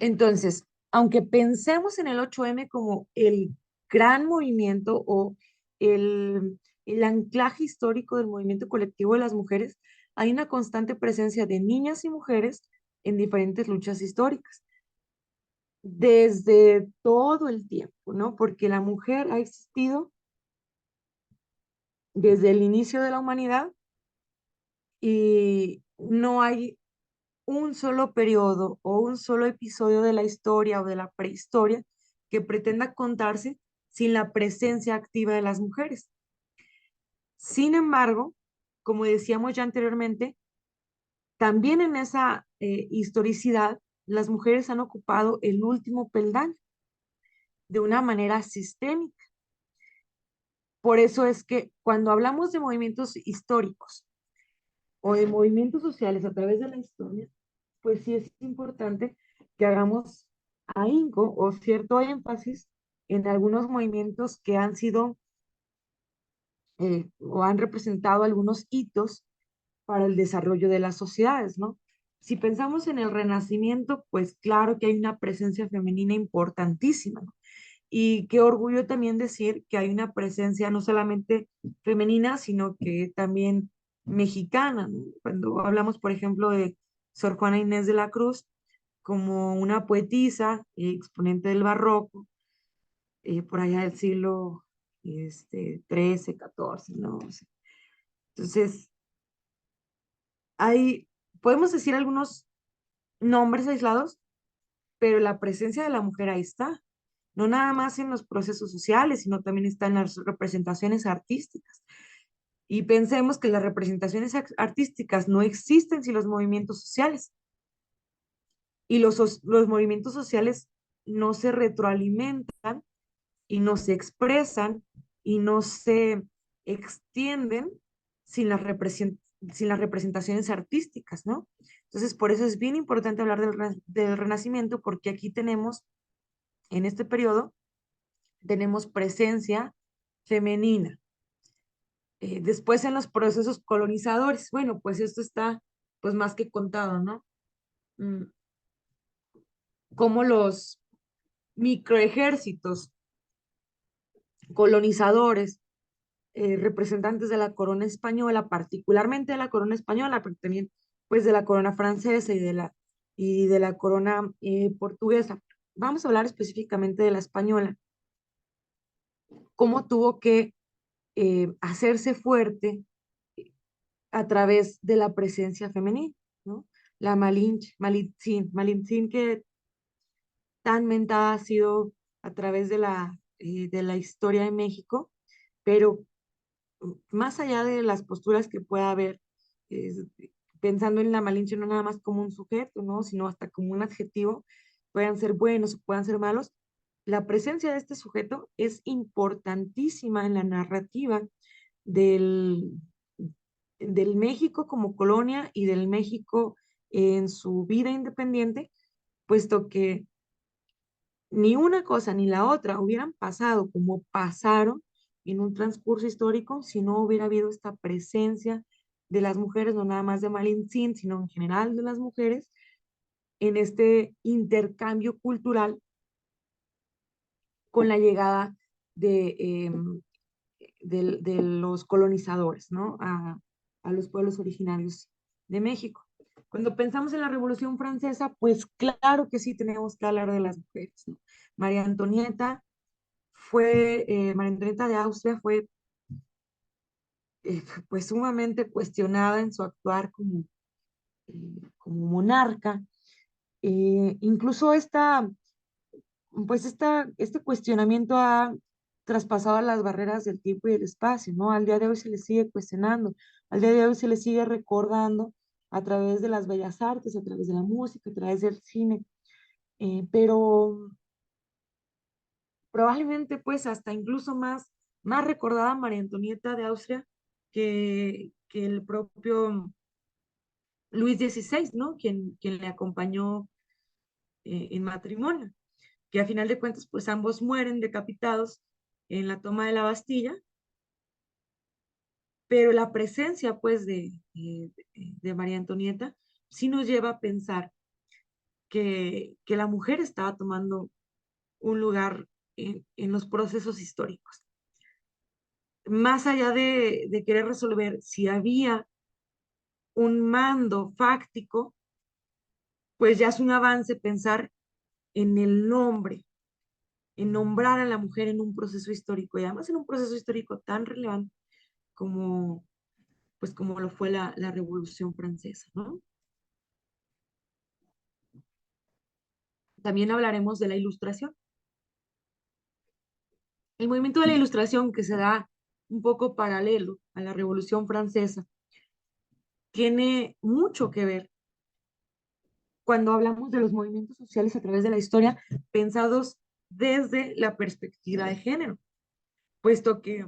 Entonces, aunque pensemos en el 8M como el gran movimiento o el anclaje histórico del movimiento colectivo de las mujeres, hay una constante presencia de niñas y mujeres en diferentes luchas históricas, desde todo el tiempo, ¿no? Porque la mujer ha existido desde el inicio de la humanidad y no hay un solo periodo o un solo episodio de la historia o de la prehistoria que pretenda contarse sin la presencia activa de las mujeres. Sin embargo, como decíamos ya anteriormente, también en esa historicidad, las mujeres han ocupado el último peldaño de una manera sistémica. Por eso es que cuando hablamos de movimientos históricos o de movimientos sociales a través de la historia, pues sí es importante que hagamos ahínco o cierto énfasis en algunos movimientos que han sido o han representado algunos hitos para el desarrollo de las sociedades, ¿no? Si pensamos en el Renacimiento, pues claro que hay una presencia femenina importantísima, ¿no? Y qué orgullo también decir que hay una presencia no solamente femenina, sino que también mexicana, ¿no? Cuando hablamos, por ejemplo, de Sor Juana Inés de la Cruz como una poetisa, exponente del barroco, por allá del siglo 13, 14, ¿no? O sea, entonces, hay, podemos decir algunos nombres aislados, pero la presencia de la mujer ahí está, no nada más en los procesos sociales, sino también está en las representaciones artísticas. Y pensemos que las representaciones artísticas no existen sin los movimientos sociales. Y los movimientos sociales no se retroalimentan y no se expresan y no se extienden sin sin las representaciones artísticas, ¿no? Entonces, por eso es bien importante hablar del Renacimiento, porque aquí tenemos, en este periodo, tenemos presencia femenina. Después en los procesos colonizadores, bueno, pues esto está pues más que contado, ¿no? Mm, Como los microejércitos colonizadores, representantes de la corona española, particularmente de la corona española, pero también pues de la corona francesa y de la corona portuguesa. Vamos a hablar específicamente de la española, cómo tuvo que hacerse fuerte a través de la presencia femenina, ¿no? La Malintzin, que tan mentada ha sido a través de la historia de México, pero más allá de las posturas que pueda haber, es- pensando en la Malinche no nada más como un sujeto, ¿no? Sino hasta como un adjetivo, puedan ser buenos o puedan ser malos, la presencia de este sujeto es importantísima en la narrativa del, del México como colonia y del México en su vida independiente, puesto que ni una cosa ni la otra hubieran pasado como pasaron en un transcurso histórico si no hubiera habido esta presencia de las mujeres, no nada más de Malintzin, sino en general de las mujeres, en este intercambio cultural con la llegada de, de los colonizadores, ¿no? A los pueblos originarios de México. Cuando pensamos en la Revolución Francesa, pues claro que sí tenemos que hablar de las mujeres, ¿no? María Antonieta María Antonieta de Austria fue pues sumamente cuestionada en su actuar como monarca. Incluso este cuestionamiento ha traspasado las barreras del tiempo y el espacio, ¿no? Al día de hoy se le sigue cuestionando, al día de hoy se le sigue recordando a través de las bellas artes, a través de la música, a través del cine, pero probablemente pues hasta incluso más recordada María Antonieta de Austria que el propio Luis XVI, ¿no? Quien le acompañó en matrimonio, que a final de cuentas pues ambos mueren decapitados en la toma de la Bastilla, pero la presencia pues de María Antonieta sí nos lleva a pensar que la mujer estaba tomando un lugar en los procesos históricos. Más allá de querer resolver si había un mando fáctico, pues ya es un avance pensar en el nombre, en nombrar a la mujer en un proceso histórico y además en un proceso histórico tan relevante como, pues como lo fue la Revolución Francesa, ¿no? También hablaremos de la Ilustración. El movimiento de la Ilustración, que se da un poco paralelo a la Revolución Francesa, tiene mucho que ver cuando hablamos de los movimientos sociales a través de la historia, pensados desde la perspectiva de género, puesto que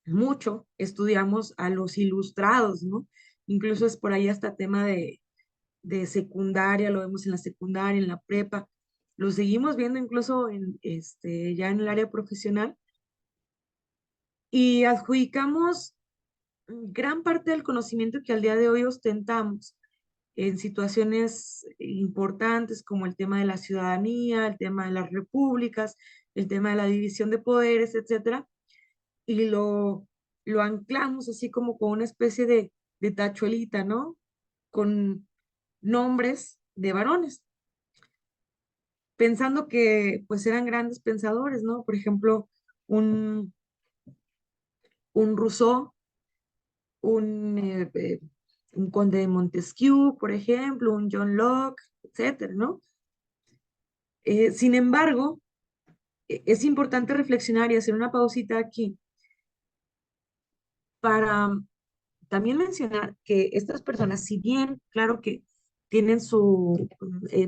mucho estudiamos a los ilustrados, ¿no? Incluso es por ahí hasta tema de secundaria, lo vemos en la secundaria, en la prepa, lo seguimos viendo incluso ya en el área profesional y adjudicamos gran parte del conocimiento que al día de hoy ostentamos en situaciones importantes como el tema de la ciudadanía, el tema de las repúblicas, el tema de la división de poderes, etcétera, y lo anclamos así como con una especie de tachuelita, ¿no? Con nombres de varones, pensando que pues eran grandes pensadores, ¿no? Por ejemplo, un, un Rousseau, un, eh, eh, un conde de Montesquieu, por ejemplo, un John Locke, etcétera, ¿no? Sin embargo, es importante reflexionar y hacer una pausita aquí para también mencionar que estas personas, si bien, claro que tienen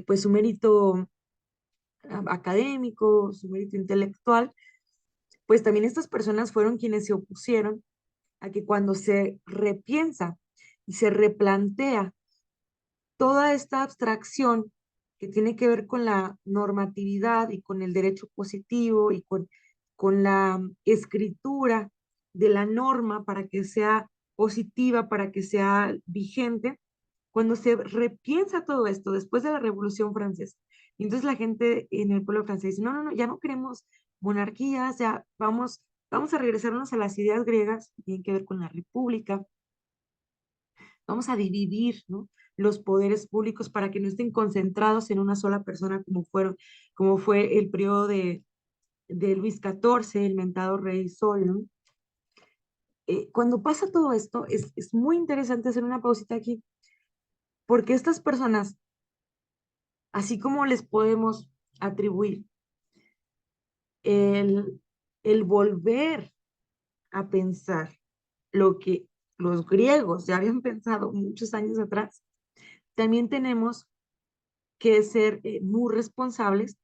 pues su mérito académico, su mérito intelectual, pues también estas personas fueron quienes se opusieron a que cuando se repiensa y se replantea toda esta abstracción que tiene que ver con la normatividad y con el derecho positivo y con la escritura de la norma para que sea positiva, para que sea vigente, cuando se repiensa todo esto después de la Revolución Francesa. Y entonces la gente en el pueblo francés dice, no, no, no, ya no queremos monarquías, ya vamos a regresarnos a las ideas griegas que tienen que ver con la república, vamos a dividir, ¿no?, los poderes públicos para que no estén concentrados en una sola persona como fue el periodo de Luis XIV, el mentado rey Sol, ¿no? Cuando pasa todo esto, es muy interesante hacer una pausita aquí, porque estas personas, así como les podemos atribuir el, el volver a pensar lo que los griegos ya habían pensado muchos años atrás, también tenemos que ser muy responsables,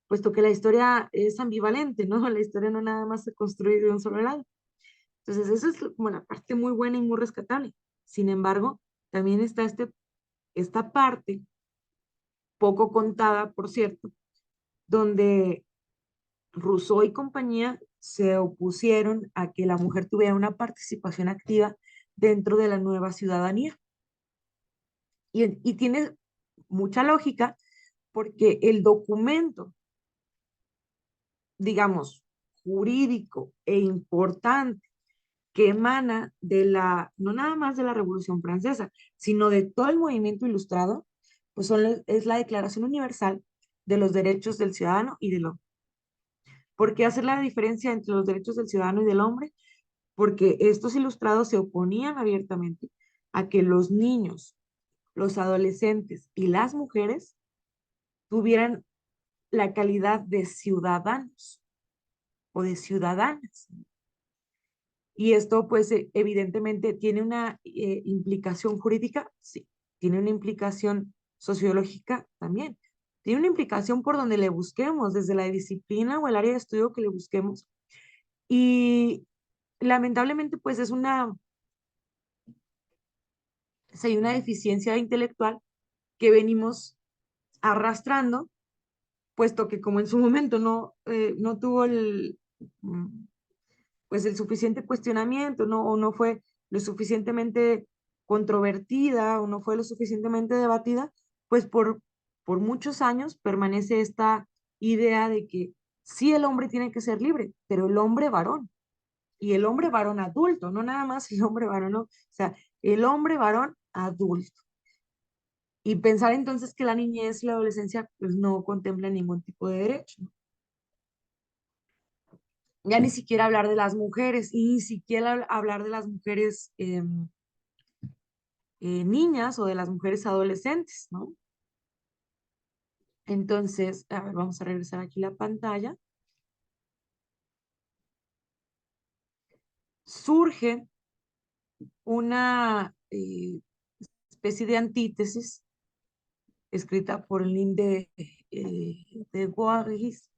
puesto que la historia es ambivalente, ¿no? La historia no nada más se construye de un solo lado. Entonces, eso es como la parte muy buena y muy rescatable. Sin embargo, también está esta parte, poco contada, por cierto, donde Rousseau y compañía se opusieron a que la mujer tuviera una participación activa dentro de la nueva ciudadanía. Y tiene mucha lógica porque el documento, digamos, jurídico e importante que emana no nada más de la Revolución Francesa, sino de todo el movimiento ilustrado, pues es la Declaración Universal de los Derechos del Ciudadano y del Hombre. ¿Por qué hacer la diferencia entre los derechos del ciudadano y del hombre? Porque estos ilustrados se oponían abiertamente a que los niños, los adolescentes y las mujeres tuvieran la calidad de ciudadanos o de ciudadanas. Y esto, pues, evidentemente tiene una implicación jurídica, sí, tiene una implicación sociológica también, tiene una implicación por donde le busquemos, desde la disciplina o el área de estudio que le busquemos. Y lamentablemente, pues, hay una deficiencia intelectual que venimos arrastrando, puesto que como en su momento no tuvo mm, pues el suficiente cuestionamiento, ¿no? O no fue lo suficientemente controvertida o no fue lo suficientemente debatida, pues por muchos años permanece esta idea de que sí el hombre tiene que ser libre, pero el hombre varón, y el hombre varón adulto, no nada más el hombre varón, no, o sea, el hombre varón adulto. Y pensar entonces que la niñez y la adolescencia pues no contemplan ningún tipo de derecho, ¿no? Ya ni siquiera hablar de las mujeres y ni siquiera hablar de las mujeres niñas o de las mujeres adolescentes, ¿no? Entonces, a ver, vamos a regresar aquí la pantalla. Surge una especie de antítesis escrita por el de Bois,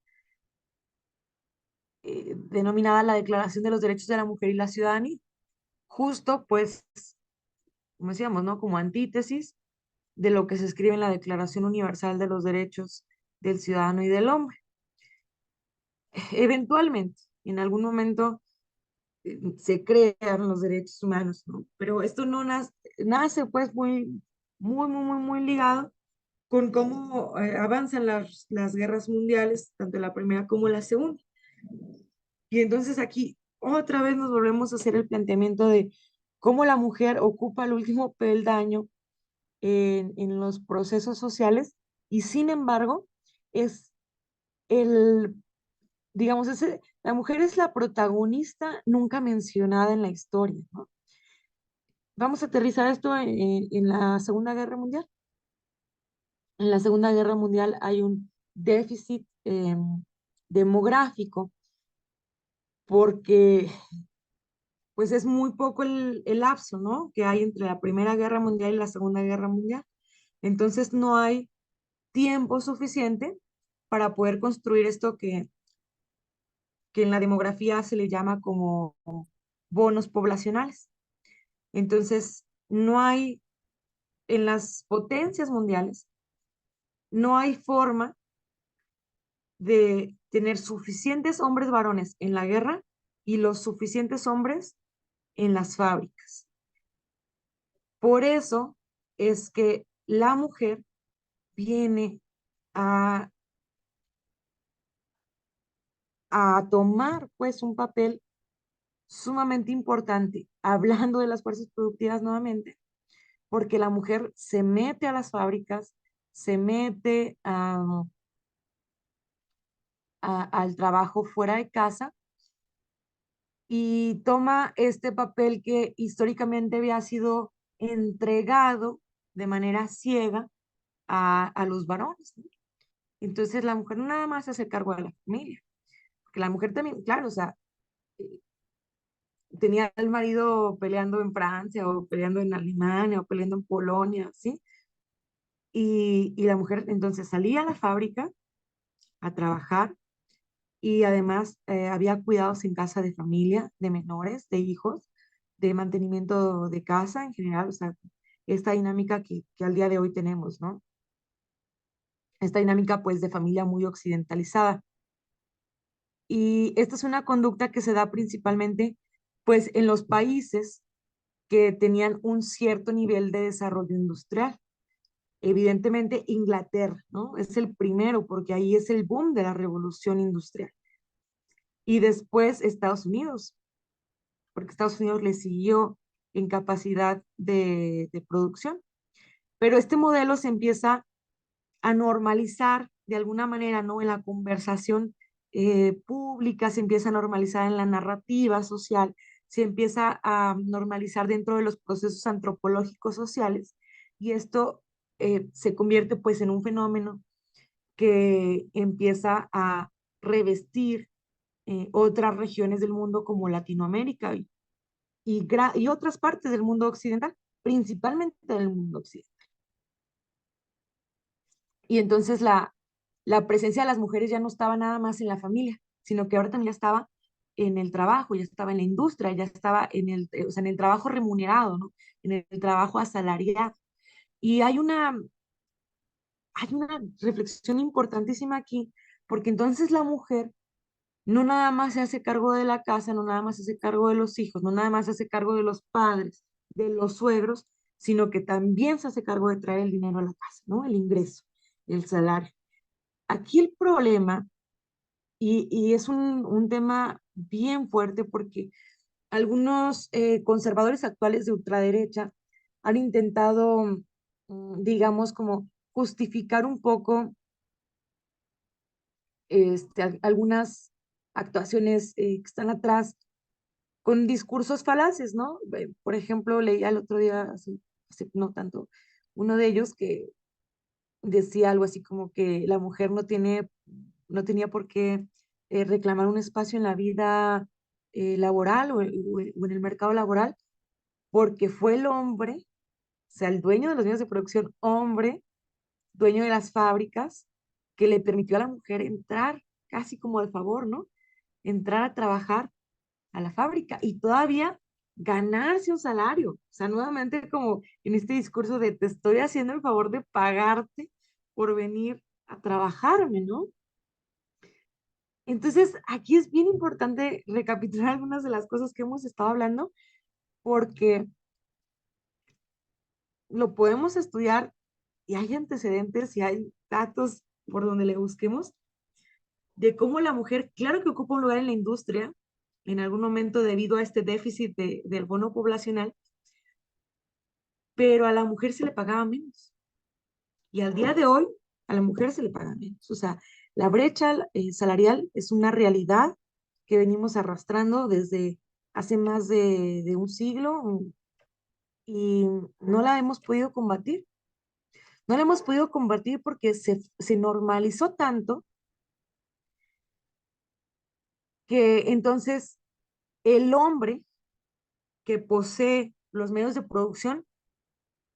denominada la Declaración de los Derechos de la Mujer y la Ciudadanía. Justo, pues, como decíamos, ¿no? Como antítesis de lo que se escribe en la Declaración Universal de los Derechos del Ciudadano y del Hombre. Eventualmente, en algún momento, se crean los derechos humanos, ¿no? Pero esto no nace pues muy ligado con cómo avanzan las guerras mundiales, tanto la primera como la segunda. Y entonces aquí otra vez nos volvemos a hacer el planteamiento de cómo la mujer ocupa el último peldaño en los procesos sociales y sin embargo es el, digamos, la mujer es la protagonista nunca mencionada en la historia, ¿no? Vamos a aterrizar esto en la Segunda Guerra Mundial. En la Segunda Guerra Mundial hay un déficit demográfico, porque pues es muy poco el lapso, ¿no? Que hay entre la Primera Guerra Mundial y la Segunda Guerra Mundial. Entonces no hay tiempo suficiente para poder construir esto que en la demografía se le llama como bonos poblacionales. Entonces, no hay, en las potencias mundiales, no hay forma de tener suficientes hombres varones en la guerra y los suficientes hombres en las fábricas. Por eso es que la mujer viene a, a tomar pues un papel sumamente importante, hablando de las fuerzas productivas nuevamente, porque la mujer se mete a las fábricas, se mete al trabajo fuera de casa y toma este papel que históricamente había sido entregado de manera ciega a los varones, ¿no? Entonces la mujer no nada más se hace cargo de la familia, porque la mujer también, claro, o sea, eh, tenía al marido peleando en Francia o peleando en Alemania o peleando en Polonia, ¿sí? Y la mujer entonces salía a la fábrica a trabajar y además había cuidados en casa de familia, de menores, de hijos, de mantenimiento de casa en general, o sea, esta dinámica que al día de hoy tenemos, ¿no? Esta dinámica pues de familia muy occidentalizada. Y esta es una conducta que se da principalmente pues en los países que tenían un cierto nivel de desarrollo industrial. Evidentemente Inglaterra, ¿no? Es el primero porque ahí es el boom de la revolución industrial. Y después Estados Unidos, porque Estados Unidos le siguió en capacidad de producción. Pero este modelo se empieza a normalizar de alguna manera, ¿no? En la conversación pública, se empieza a normalizar en la narrativa social, se empieza a normalizar dentro de los procesos antropológicos sociales y esto se convierte pues en un fenómeno que empieza a revestir otras regiones del mundo como Latinoamérica y otras partes del mundo occidental, principalmente del mundo occidental. Y entonces la presencia de las mujeres ya no estaba nada más en la familia, sino que ahora también ya estaba en el trabajo, ya estaba en la industria, ya estaba o sea, en el trabajo remunerado, ¿no? En el trabajo asalariado. Y hay una reflexión importantísima aquí, porque entonces la mujer no nada más se hace cargo de la casa, no nada más se hace cargo de los hijos, no nada más se hace cargo de los padres, de los suegros, sino que también se hace cargo de traer el dinero a la casa, ¿no? El ingreso, el salario. Aquí el problema, y es un tema bien fuerte porque algunos conservadores actuales de ultraderecha han intentado, digamos, como justificar un poco algunas actuaciones que están atrás con discursos falaces, ¿no? Por ejemplo, leía el otro día, hace no tanto, uno de ellos que decía algo así como que la mujer no tenía por qué reclamar un espacio en la vida laboral o en el mercado laboral, porque fue el hombre, o sea, el dueño de los medios de producción, hombre, dueño de las fábricas, que le permitió a la mujer entrar casi como de favor, ¿no? Entrar a trabajar a la fábrica y todavía ganarse un salario. O sea, nuevamente como en este discurso de te estoy haciendo el favor de pagarte por venir a trabajarme, ¿no? Entonces, aquí es bien importante recapitular algunas de las cosas que hemos estado hablando porque lo podemos estudiar y hay antecedentes y hay datos por donde le busquemos de cómo la mujer, claro que ocupa un lugar en la industria, en algún momento debido a este déficit del bono poblacional, pero a la mujer se le pagaba menos. Y al día de hoy, a la mujer se le paga menos. O sea, la brecha salarial es una realidad que venimos arrastrando desde hace más de un siglo y no la hemos podido combatir. No la hemos podido combatir porque se normalizó tanto que entonces el hombre que posee los medios de producción,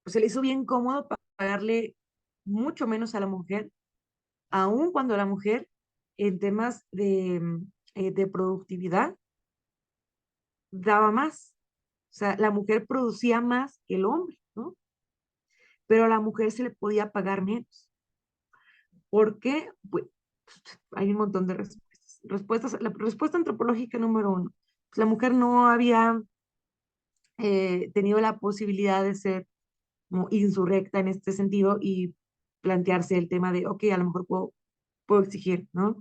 pues se le hizo bien cómodo pagarle mucho menos a la mujer, aun cuando la mujer en temas de productividad daba más. O sea, la mujer producía más que el hombre, ¿no? Pero a la mujer se le podía pagar menos. ¿Por qué? Pues hay un montón de respuestas. La respuesta antropológica número uno, pues la mujer no había tenido la posibilidad de ser como insurrecta en este sentido y plantearse el tema de, ok, a lo mejor puedo exigir, ¿no?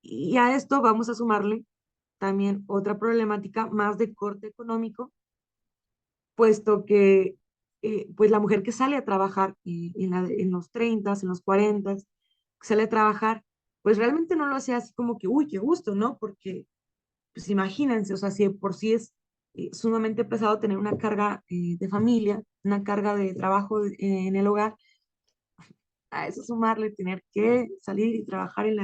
Y a esto vamos a sumarle también otra problemática más de corte económico, puesto que pues la mujer que sale a trabajar en los 30, en los 40, que sale a trabajar, pues realmente no lo hace así como que, uy, qué gusto, ¿no? Porque, pues imagínense, o sea, si de por sí es sumamente pesado tener una carga de familia, una carga de trabajo en el hogar, a eso sumarle tener que salir y trabajar en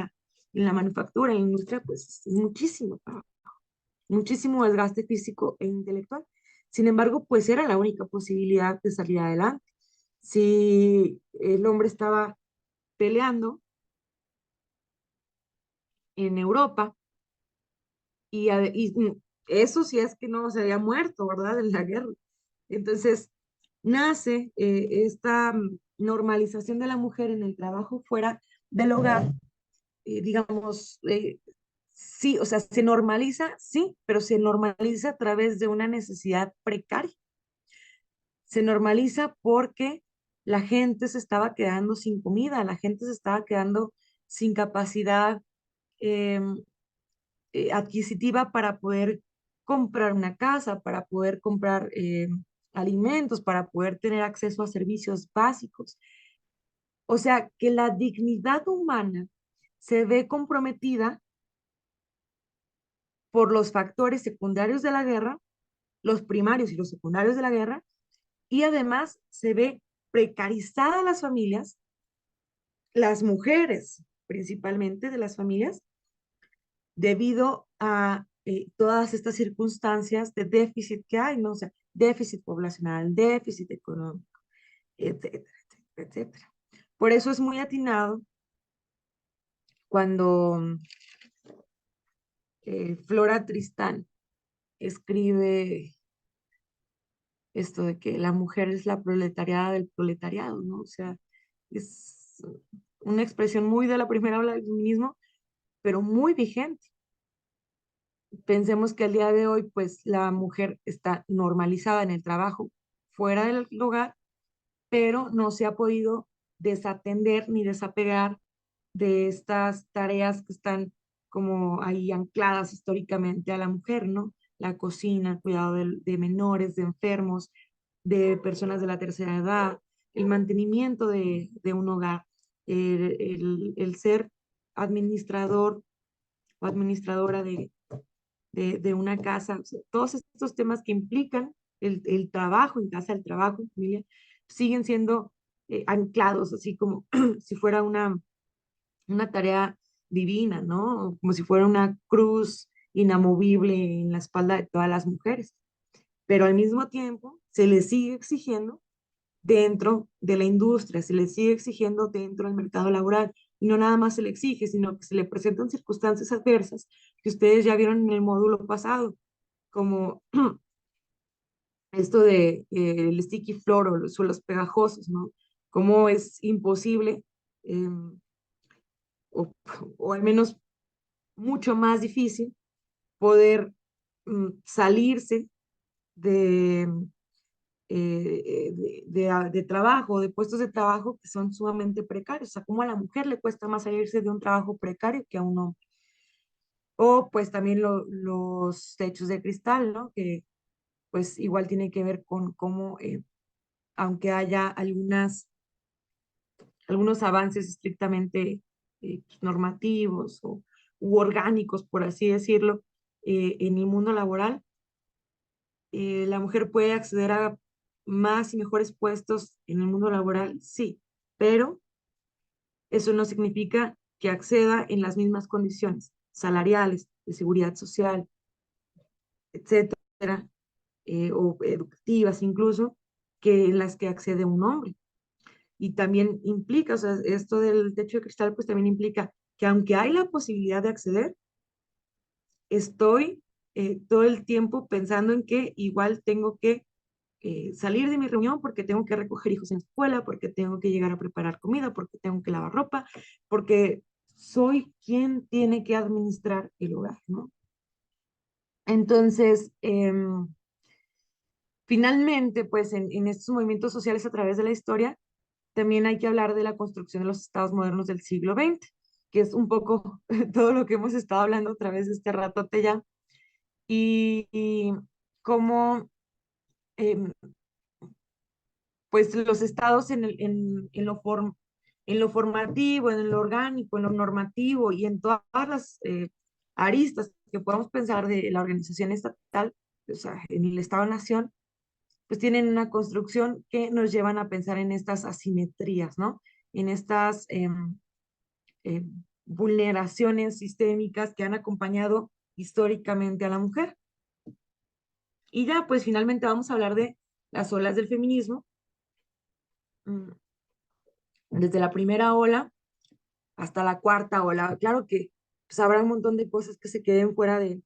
la manufactura, en la industria, pues es muchísimo trabajo, muchísimo desgaste físico e intelectual. Sin embargo, pues era la única posibilidad de salir adelante. Si el hombre estaba peleando en Europa y eso sí es que no se había muerto, ¿verdad? En la guerra. Entonces, nace esta normalización de la mujer en el trabajo fuera del hogar, digamos, sí, o sea, se normaliza, sí, pero se normaliza a través de una necesidad precaria. Se normaliza porque la gente se estaba quedando sin comida, la gente se estaba quedando sin capacidad eh, adquisitiva para poder comprar una casa, para poder comprar alimentos, para poder tener acceso a servicios básicos. O sea, que la dignidad humana se ve comprometida por los factores secundarios de la guerra, los primarios y los secundarios de la guerra, y además se ve precarizada las familias, las mujeres principalmente de las familias, debido a todas estas circunstancias de déficit que hay, ¿no? O sea, déficit poblacional, déficit económico, etcétera, etcétera, etcétera. Por eso es muy atinado cuando Flora Tristán escribe esto de que la mujer es la proletariada del proletariado, ¿no? O sea, es una expresión muy de la primera ola del feminismo, pero muy vigente. Pensemos que al día de hoy, pues la mujer está normalizada en el trabajo fuera del hogar, pero no se ha podido desatender ni desapegar de estas tareas que están como ahí ancladas históricamente a la mujer, ¿no? La cocina, el cuidado de menores, de enfermos, de personas de la tercera edad, el mantenimiento de un hogar, el ser administrador o administradora de una casa, o sea, todos estos temas que implican el trabajo en casa, el trabajo en familia, siguen siendo anclados, así como si fuera una tarea divina, ¿no? Como si fuera una cruz inamovible en la espalda de todas las mujeres. Pero al mismo tiempo se les sigue exigiendo dentro de la industria, se le sigue exigiendo dentro del mercado laboral. Y no nada más se le exige, sino que se le presentan circunstancias adversas que ustedes ya vieron en el módulo pasado, como esto de el sticky floor o los suelos pegajosos, ¿no? Cómo es imposible, eh, o, o al menos mucho más difícil, poder salirse de, de trabajo, de puestos de trabajo que son sumamente precarios. O sea, como a la mujer le cuesta más salirse de un trabajo precario que a un hombre. O pues también los techos de cristal, ¿no? Que pues igual tiene que ver con cómo, aunque haya algunos avances estrictamente normativos u orgánicos, por así decirlo, en el mundo laboral, la mujer puede acceder a más y mejores puestos en el mundo laboral, sí, pero eso no significa que acceda en las mismas condiciones salariales, de seguridad social, etcétera, o educativas incluso, que en las que accede un hombre. Y también implica, o sea, esto del techo de cristal, pues también implica que aunque hay la posibilidad de acceder, estoy todo el tiempo pensando en que igual tengo que salir de mi reunión porque tengo que recoger hijos en la escuela, porque tengo que llegar a preparar comida, porque tengo que lavar ropa, porque soy quien tiene que administrar el hogar, ¿no? Entonces, finalmente, pues en estos movimientos sociales a través de la historia, también hay que hablar de la construcción de los estados modernos del siglo XX, que es un poco todo lo que hemos estado hablando a través de este ratote ya, y cómo em, pues los estados en lo formativo, en lo orgánico, en lo normativo y en todas las aristas que podamos pensar de la organización estatal, o sea, en el Estado-Nación, pues tienen una construcción que nos llevan a pensar en estas asimetrías, ¿no? En estas eh, vulneraciones sistémicas que han acompañado históricamente a la mujer. Y ya, pues finalmente vamos a hablar de las olas del feminismo, mm, desde la primera ola hasta la cuarta ola. Claro que pues, habrá un montón de cosas que se queden fuera de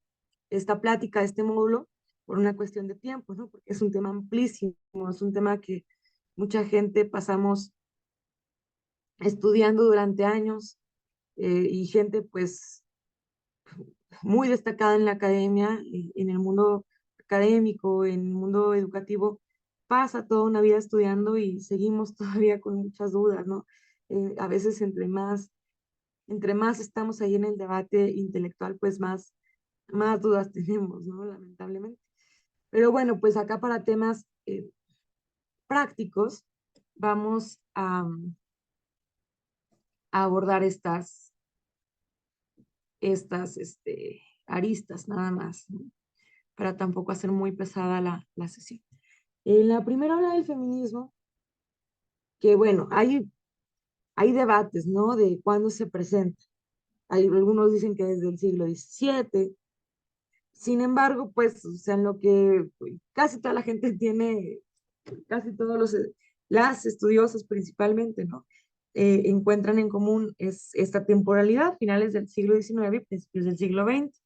esta plática, de este módulo, por una cuestión de tiempo, ¿no? Porque es un tema amplísimo, es un tema que mucha gente pasamos estudiando durante años y gente pues muy destacada en la academia, en el mundo académico, en el mundo educativo, pasa toda una vida estudiando y seguimos todavía con muchas dudas, ¿no? A veces entre más estamos ahí en el debate intelectual, pues más dudas tenemos, ¿no? Lamentablemente. Pero bueno, pues acá para temas prácticos vamos a abordar estas aristas nada más, ¿no? Para tampoco hacer muy pesada la sesión. En la primera ola del feminismo, que bueno, hay debates, ¿no? De cuándo se presenta. Hay, algunos dicen que desde el siglo XVII. Sin embargo, pues, o sea, en lo que casi toda la gente tiene, casi todos las estudiosas principalmente, ¿no? Encuentran en común es esta temporalidad, finales del siglo XIX y principios del siglo XX,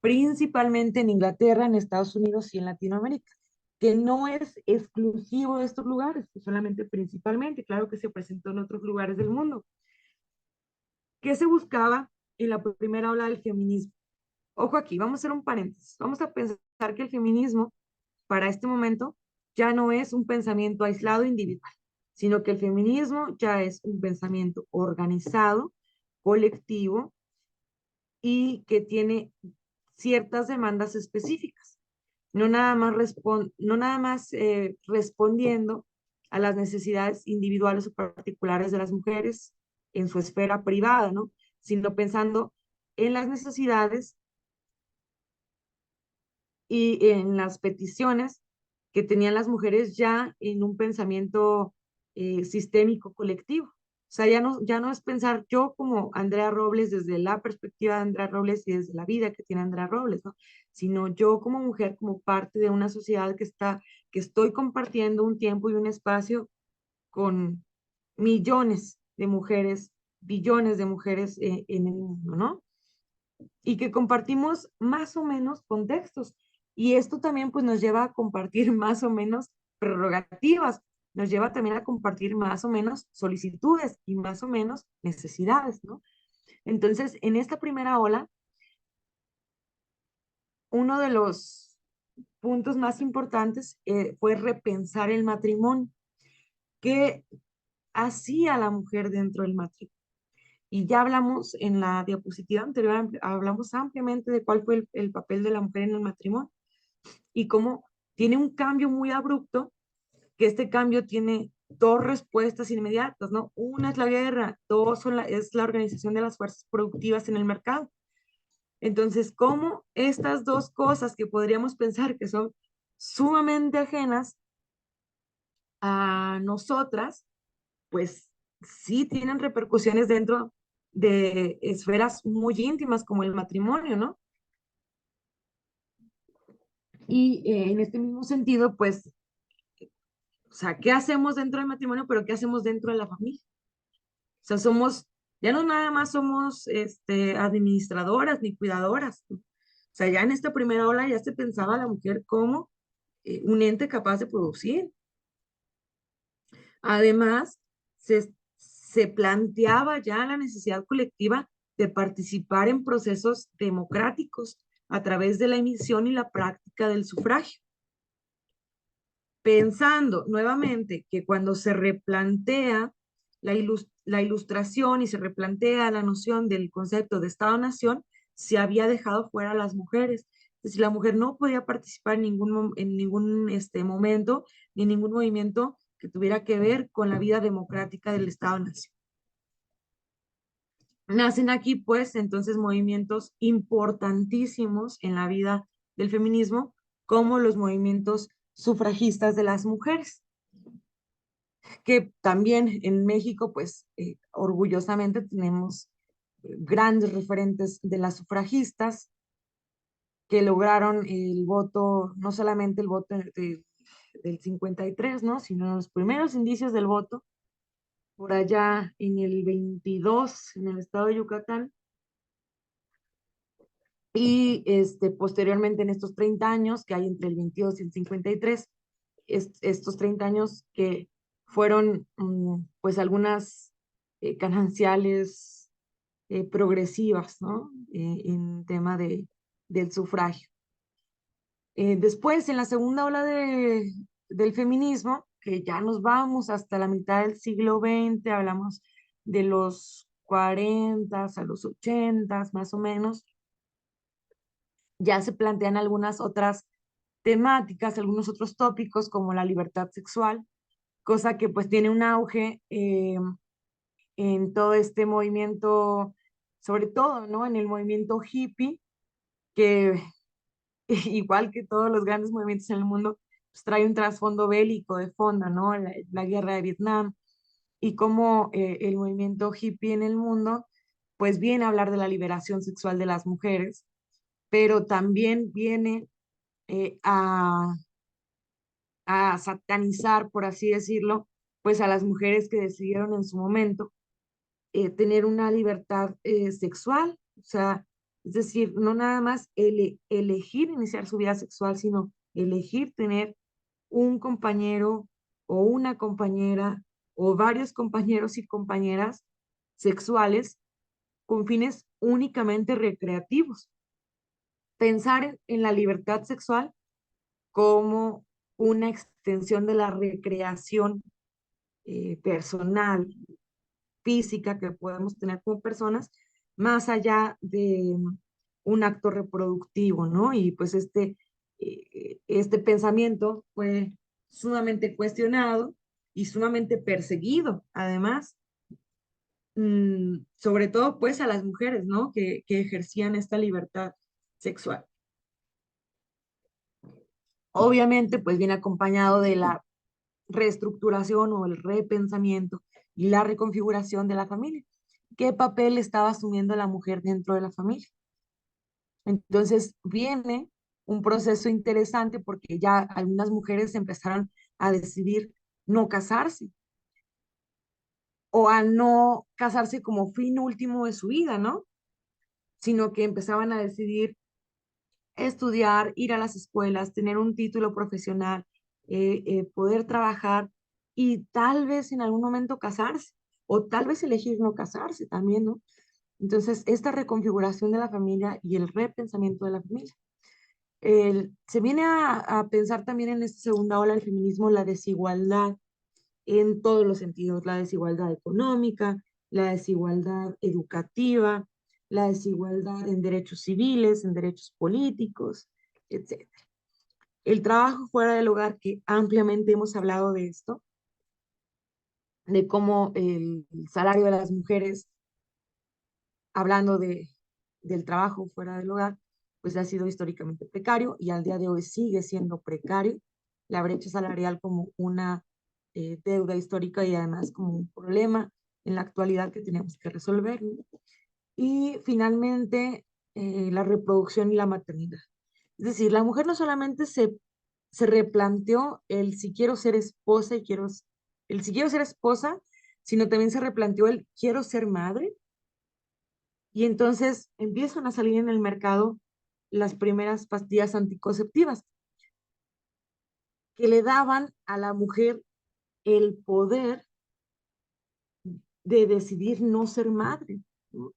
principalmente en Inglaterra, en Estados Unidos y en Latinoamérica, que no es exclusivo de estos lugares, solamente principalmente, claro que se presentó en otros lugares del mundo. ¿Qué se buscaba en la primera ola del feminismo? Ojo aquí, vamos a hacer un paréntesis. Vamos a pensar que el feminismo para este momento ya no es un pensamiento aislado individual, sino que el feminismo ya es un pensamiento organizado, colectivo y que tiene ciertas demandas específicas, no nada más respondiendo a las necesidades individuales o particulares de las mujeres en su esfera privada, ¿no? Sino pensando en las necesidades y en las peticiones que tenían las mujeres ya en un pensamiento sistémico colectivo. O sea, ya no es pensar yo como Andrea Robles desde la perspectiva de Andrea Robles y desde la vida que tiene Andrea Robles, ¿no? Sino yo como mujer, como parte de una sociedad que estoy compartiendo un tiempo y un espacio con millones de mujeres, billones de mujeres en el mundo, ¿no? Y que compartimos más o menos contextos. Y esto también pues nos lleva a compartir más o menos prerrogativas, nos lleva también a compartir más o menos solicitudes y más o menos necesidades, ¿no? Entonces, en esta primera ola, uno de los puntos más importantes fue repensar el matrimonio. ¿Qué hacía la mujer dentro del matrimonio? Y ya hablamos en la diapositiva anterior, hablamos ampliamente de cuál fue el papel de la mujer en el matrimonio y cómo tiene un cambio muy abrupto, que este cambio tiene dos respuestas inmediatas, ¿no? Una es la guerra, dos es la organización de las fuerzas productivas en el mercado. Entonces, ¿cómo estas dos cosas que podríamos pensar que son sumamente ajenas a nosotras, pues sí tienen repercusiones dentro de esferas muy íntimas como el matrimonio, ¿no? Y en este mismo sentido, pues, o sea, ¿qué hacemos dentro del matrimonio, pero qué hacemos dentro de la familia? O sea, somos, ya no nada más somos administradoras ni cuidadoras. ¿No? O sea, ya en esta primera ola ya se pensaba a la mujer como un ente capaz de producir. Además, se planteaba ya la necesidad colectiva de participar en procesos democráticos a través de la emisión y la práctica del sufragio, pensando nuevamente que cuando se replantea la ilustración y se replantea la noción del concepto de Estado-Nación, se había dejado fuera a las mujeres. Es decir, la mujer no podía participar en ningún momento, ni en ningún movimiento que tuviera que ver con la vida democrática del Estado-Nación. Nacen aquí, pues, entonces movimientos importantísimos en la vida del feminismo, como los movimientos sufragistas de las mujeres, que también en México, pues, orgullosamente tenemos grandes referentes de las sufragistas que lograron el voto, no solamente el voto del 53, ¿no? Sino los primeros indicios del voto, por allá en el 22, en el estado de Yucatán, y posteriormente en estos 30 años que hay entre el 22 y el 53, estos 30 años que fueron pues algunas gananciales progresivas, ¿no? En tema del sufragio. Después, en la segunda ola del feminismo, que ya nos vamos hasta la mitad del siglo XX, hablamos de los 40 a los 80 más o menos, ya se plantean algunas otras temáticas, algunos otros tópicos como la libertad sexual, cosa que pues tiene un auge en todo este movimiento, sobre todo, ¿no? En el movimiento hippie, que igual que todos los grandes movimientos en el mundo, pues trae un trasfondo bélico de fondo, ¿no? La guerra de Vietnam y cómo el movimiento hippie en el mundo, pues viene a hablar de la liberación sexual de las mujeres, pero también viene eh, a, a satanizar, por así decirlo, pues a las mujeres que decidieron en su momento tener una libertad sexual, o sea, es decir, no nada más elegir iniciar su vida sexual, sino elegir tener un compañero o una compañera o varios compañeros y compañeras sexuales con fines únicamente recreativos. Pensar en la libertad sexual como una extensión de la recreación personal, física que podemos tener como personas, más allá de un acto reproductivo, ¿no? Y pues este pensamiento fue sumamente cuestionado y sumamente perseguido, además, sobre todo pues a las mujeres, ¿no? Que ejercían esta libertad sexual. Obviamente, pues viene acompañado de la reestructuración o el repensamiento y la reconfiguración de la familia. ¿Qué papel estaba asumiendo la mujer dentro de la familia? Entonces viene un proceso interesante porque ya algunas mujeres empezaron a decidir no casarse o a no casarse como fin último de su vida, ¿no? Sino que empezaban a decidir estudiar, ir a las escuelas, tener un título profesional, poder trabajar y tal vez en algún momento casarse o tal vez elegir no casarse también, ¿no? Entonces, esta reconfiguración de la familia y el repensamiento de la familia. Se viene a pensar también en esta segunda ola del feminismo la desigualdad en todos los sentidos, la desigualdad económica, la desigualdad educativa, la desigualdad en derechos civiles, en derechos políticos, etc. El trabajo fuera del hogar, que ampliamente hemos hablado de esto, de cómo el salario de las mujeres, hablando del trabajo fuera del hogar, pues ha sido históricamente precario y al día de hoy sigue siendo precario. La brecha salarial como una deuda histórica y además como un problema en la actualidad que tenemos que resolver, ¿no? Y finalmente, la reproducción y la maternidad. Es decir, la mujer no solamente se replanteó el si quiero ser esposa y el si quiero ser esposa, sino también se replanteó el quiero ser madre. Y entonces empiezan a salir en el mercado las primeras pastillas anticonceptivas que le daban a la mujer el poder de decidir no ser madre, ¿no?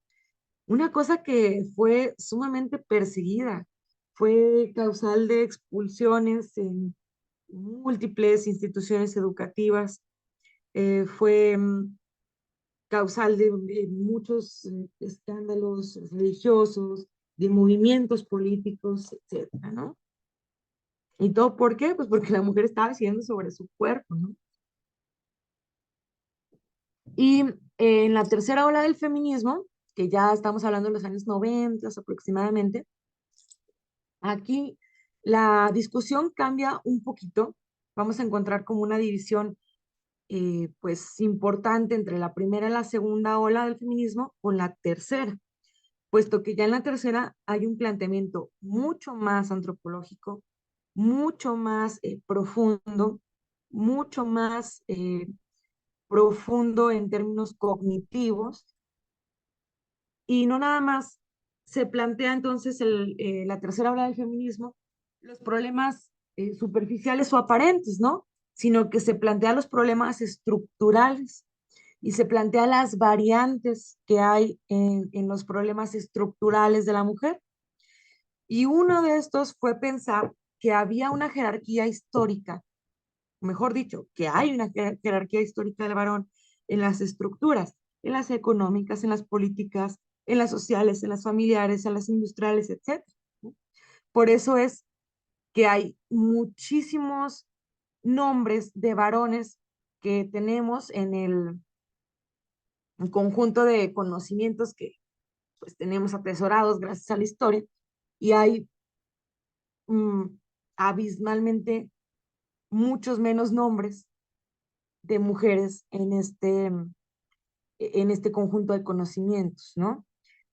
Una cosa que fue sumamente perseguida, fue causal de expulsiones en múltiples instituciones educativas, fue causal de muchos escándalos religiosos, de movimientos políticos, etcétera, ¿no? ¿Y todo por qué? Pues porque la mujer estaba decidiendo sobre su cuerpo, ¿no? Y en la tercera ola del feminismo, que ya estamos hablando de los años 90 aproximadamente, aquí la discusión cambia un poquito. Vamos a encontrar como una división pues importante entre la primera y la segunda ola del feminismo con la tercera, puesto que ya en la tercera hay un planteamiento mucho más antropológico, mucho más profundo, mucho más profundo en términos cognitivos, y no nada más se plantea entonces la tercera ola del feminismo, los problemas superficiales o aparentes, ¿no? Sino que se plantea los problemas estructurales y se plantea las variantes que hay en los problemas estructurales de la mujer. Y uno de estos fue pensar que había una jerarquía histórica, mejor dicho, que hay una jerarquía histórica del varón en las estructuras, en las económicas, en las políticas, en las sociales, en las familiares, en las industriales, etcétera, ¿no? Por eso es que hay muchísimos nombres de varones que tenemos en el conjunto de conocimientos que pues tenemos atesorados gracias a la historia, y hay mm, abismalmente muchos menos nombres de mujeres en este conjunto de conocimientos, ¿no?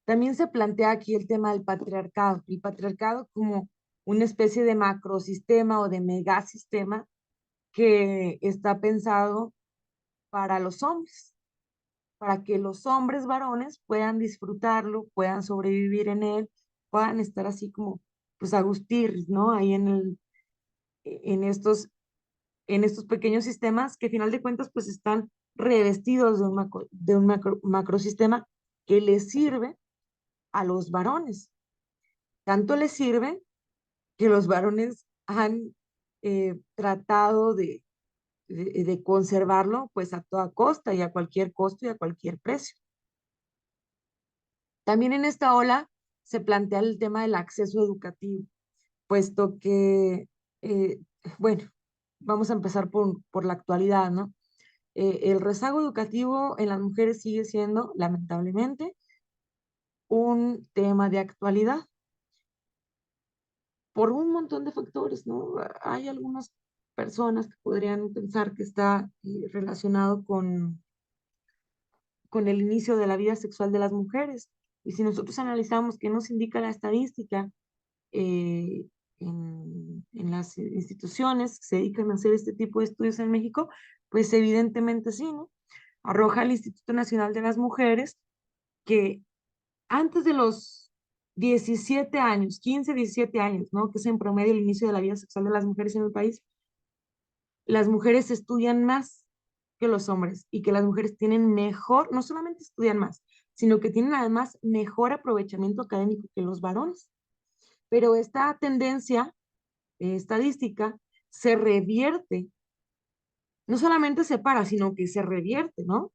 También se plantea aquí el tema del patriarcado, el patriarcado como una especie de macrosistema o de megasistema que está pensado para los hombres, para que los hombres varones puedan disfrutarlo, puedan sobrevivir en él, puedan estar así como, pues, agustir, ¿no? Ahí en estos, en estos pequeños sistemas que, a final de cuentas, pues, están revestidos de un macrosistema que les sirve a los varones. Tanto les sirve que los varones han tratado de conservarlo, pues, a toda costa y a cualquier costo y a cualquier precio. También en esta ola se plantea el tema del acceso educativo, puesto que, eh, bueno, vamos a empezar por la actualidad, ¿no? El rezago educativo en las mujeres sigue siendo, lamentablemente, un tema de actualidad por un montón de factores, ¿no? Hay algunas personas que podrían pensar que está relacionado con el inicio de la vida sexual de las mujeres. Y si nosotros analizamos qué nos indica la estadística, eh, en las instituciones que se dedican a hacer este tipo de estudios en México, pues evidentemente sí, ¿no? Arroja el Instituto Nacional de las Mujeres que antes de los 17 años, 15, 17 años, ¿no? Que es en promedio el inicio de la vida sexual de las mujeres en el país, las mujeres estudian más que los hombres y que las mujeres tienen mejor, no solamente estudian más, sino que tienen además mejor aprovechamiento académico que los varones. Pero esta tendencia estadística se revierte, no solamente se para, sino que se revierte, ¿no?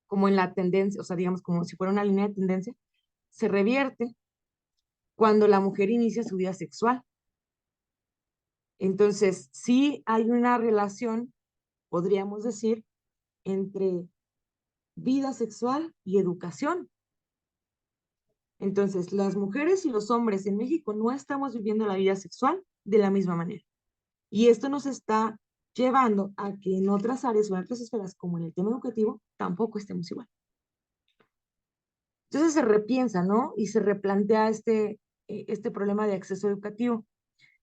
Como en la tendencia, o sea, digamos, como si fuera una línea de tendencia, se revierte cuando la mujer inicia su vida sexual. Entonces, sí hay una relación, podríamos decir, entre vida sexual y educación. Entonces, las mujeres y los hombres en México no estamos viviendo la vida sexual de la misma manera. Y esto nos está llevando a que en otras áreas o en otras esferas, como en el tema educativo, tampoco estemos igual. Entonces se repiensa, ¿no? Y se replantea este problema de acceso educativo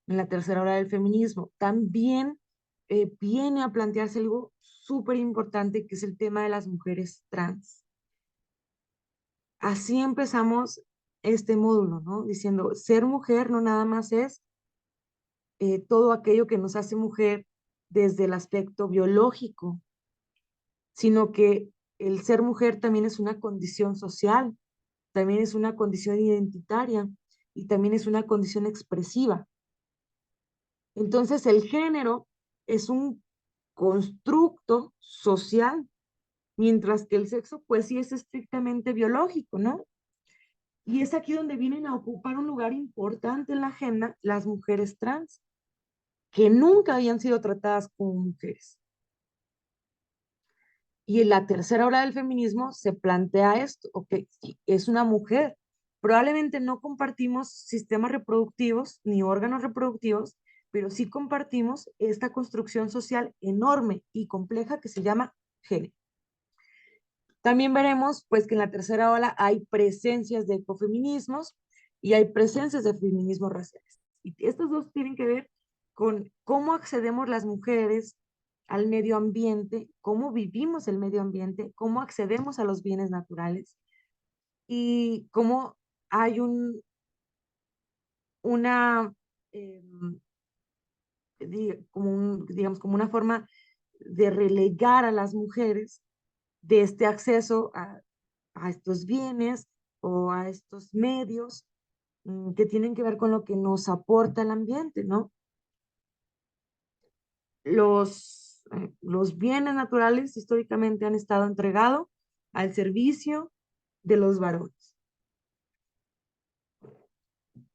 en la tercera ola del feminismo. También viene a plantearse algo súper importante, que es el tema de las mujeres trans. Así empezamos este módulo, ¿no? Diciendo, ser mujer no nada más es todo aquello que nos hace mujer desde el aspecto biológico, sino que el ser mujer también es una condición social, también es una condición identitaria y también es una condición expresiva. Entonces, el género es un constructo social, mientras que el sexo, pues sí es estrictamente biológico, ¿no? Y es aquí donde vienen a ocupar un lugar importante en la agenda las mujeres trans, que nunca habían sido tratadas como mujeres. Y en la tercera ola del feminismo se plantea esto, ok, sí, es una mujer. Probablemente no compartimos sistemas reproductivos ni órganos reproductivos, pero sí compartimos esta construcción social enorme y compleja que se llama género. También veremos pues que en la tercera ola hay presencias de ecofeminismos y hay presencias de feminismos raciales. Y estos dos tienen que ver con cómo accedemos las mujeres al medio ambiente, cómo vivimos el medio ambiente, cómo accedemos a los bienes naturales y cómo hay una, eh, digamos, como una forma de relegar a las mujeres de este acceso a estos bienes o a estos medios que tienen que ver con lo que nos aporta el ambiente, ¿no? Los bienes naturales históricamente han estado entregados al servicio de los varones.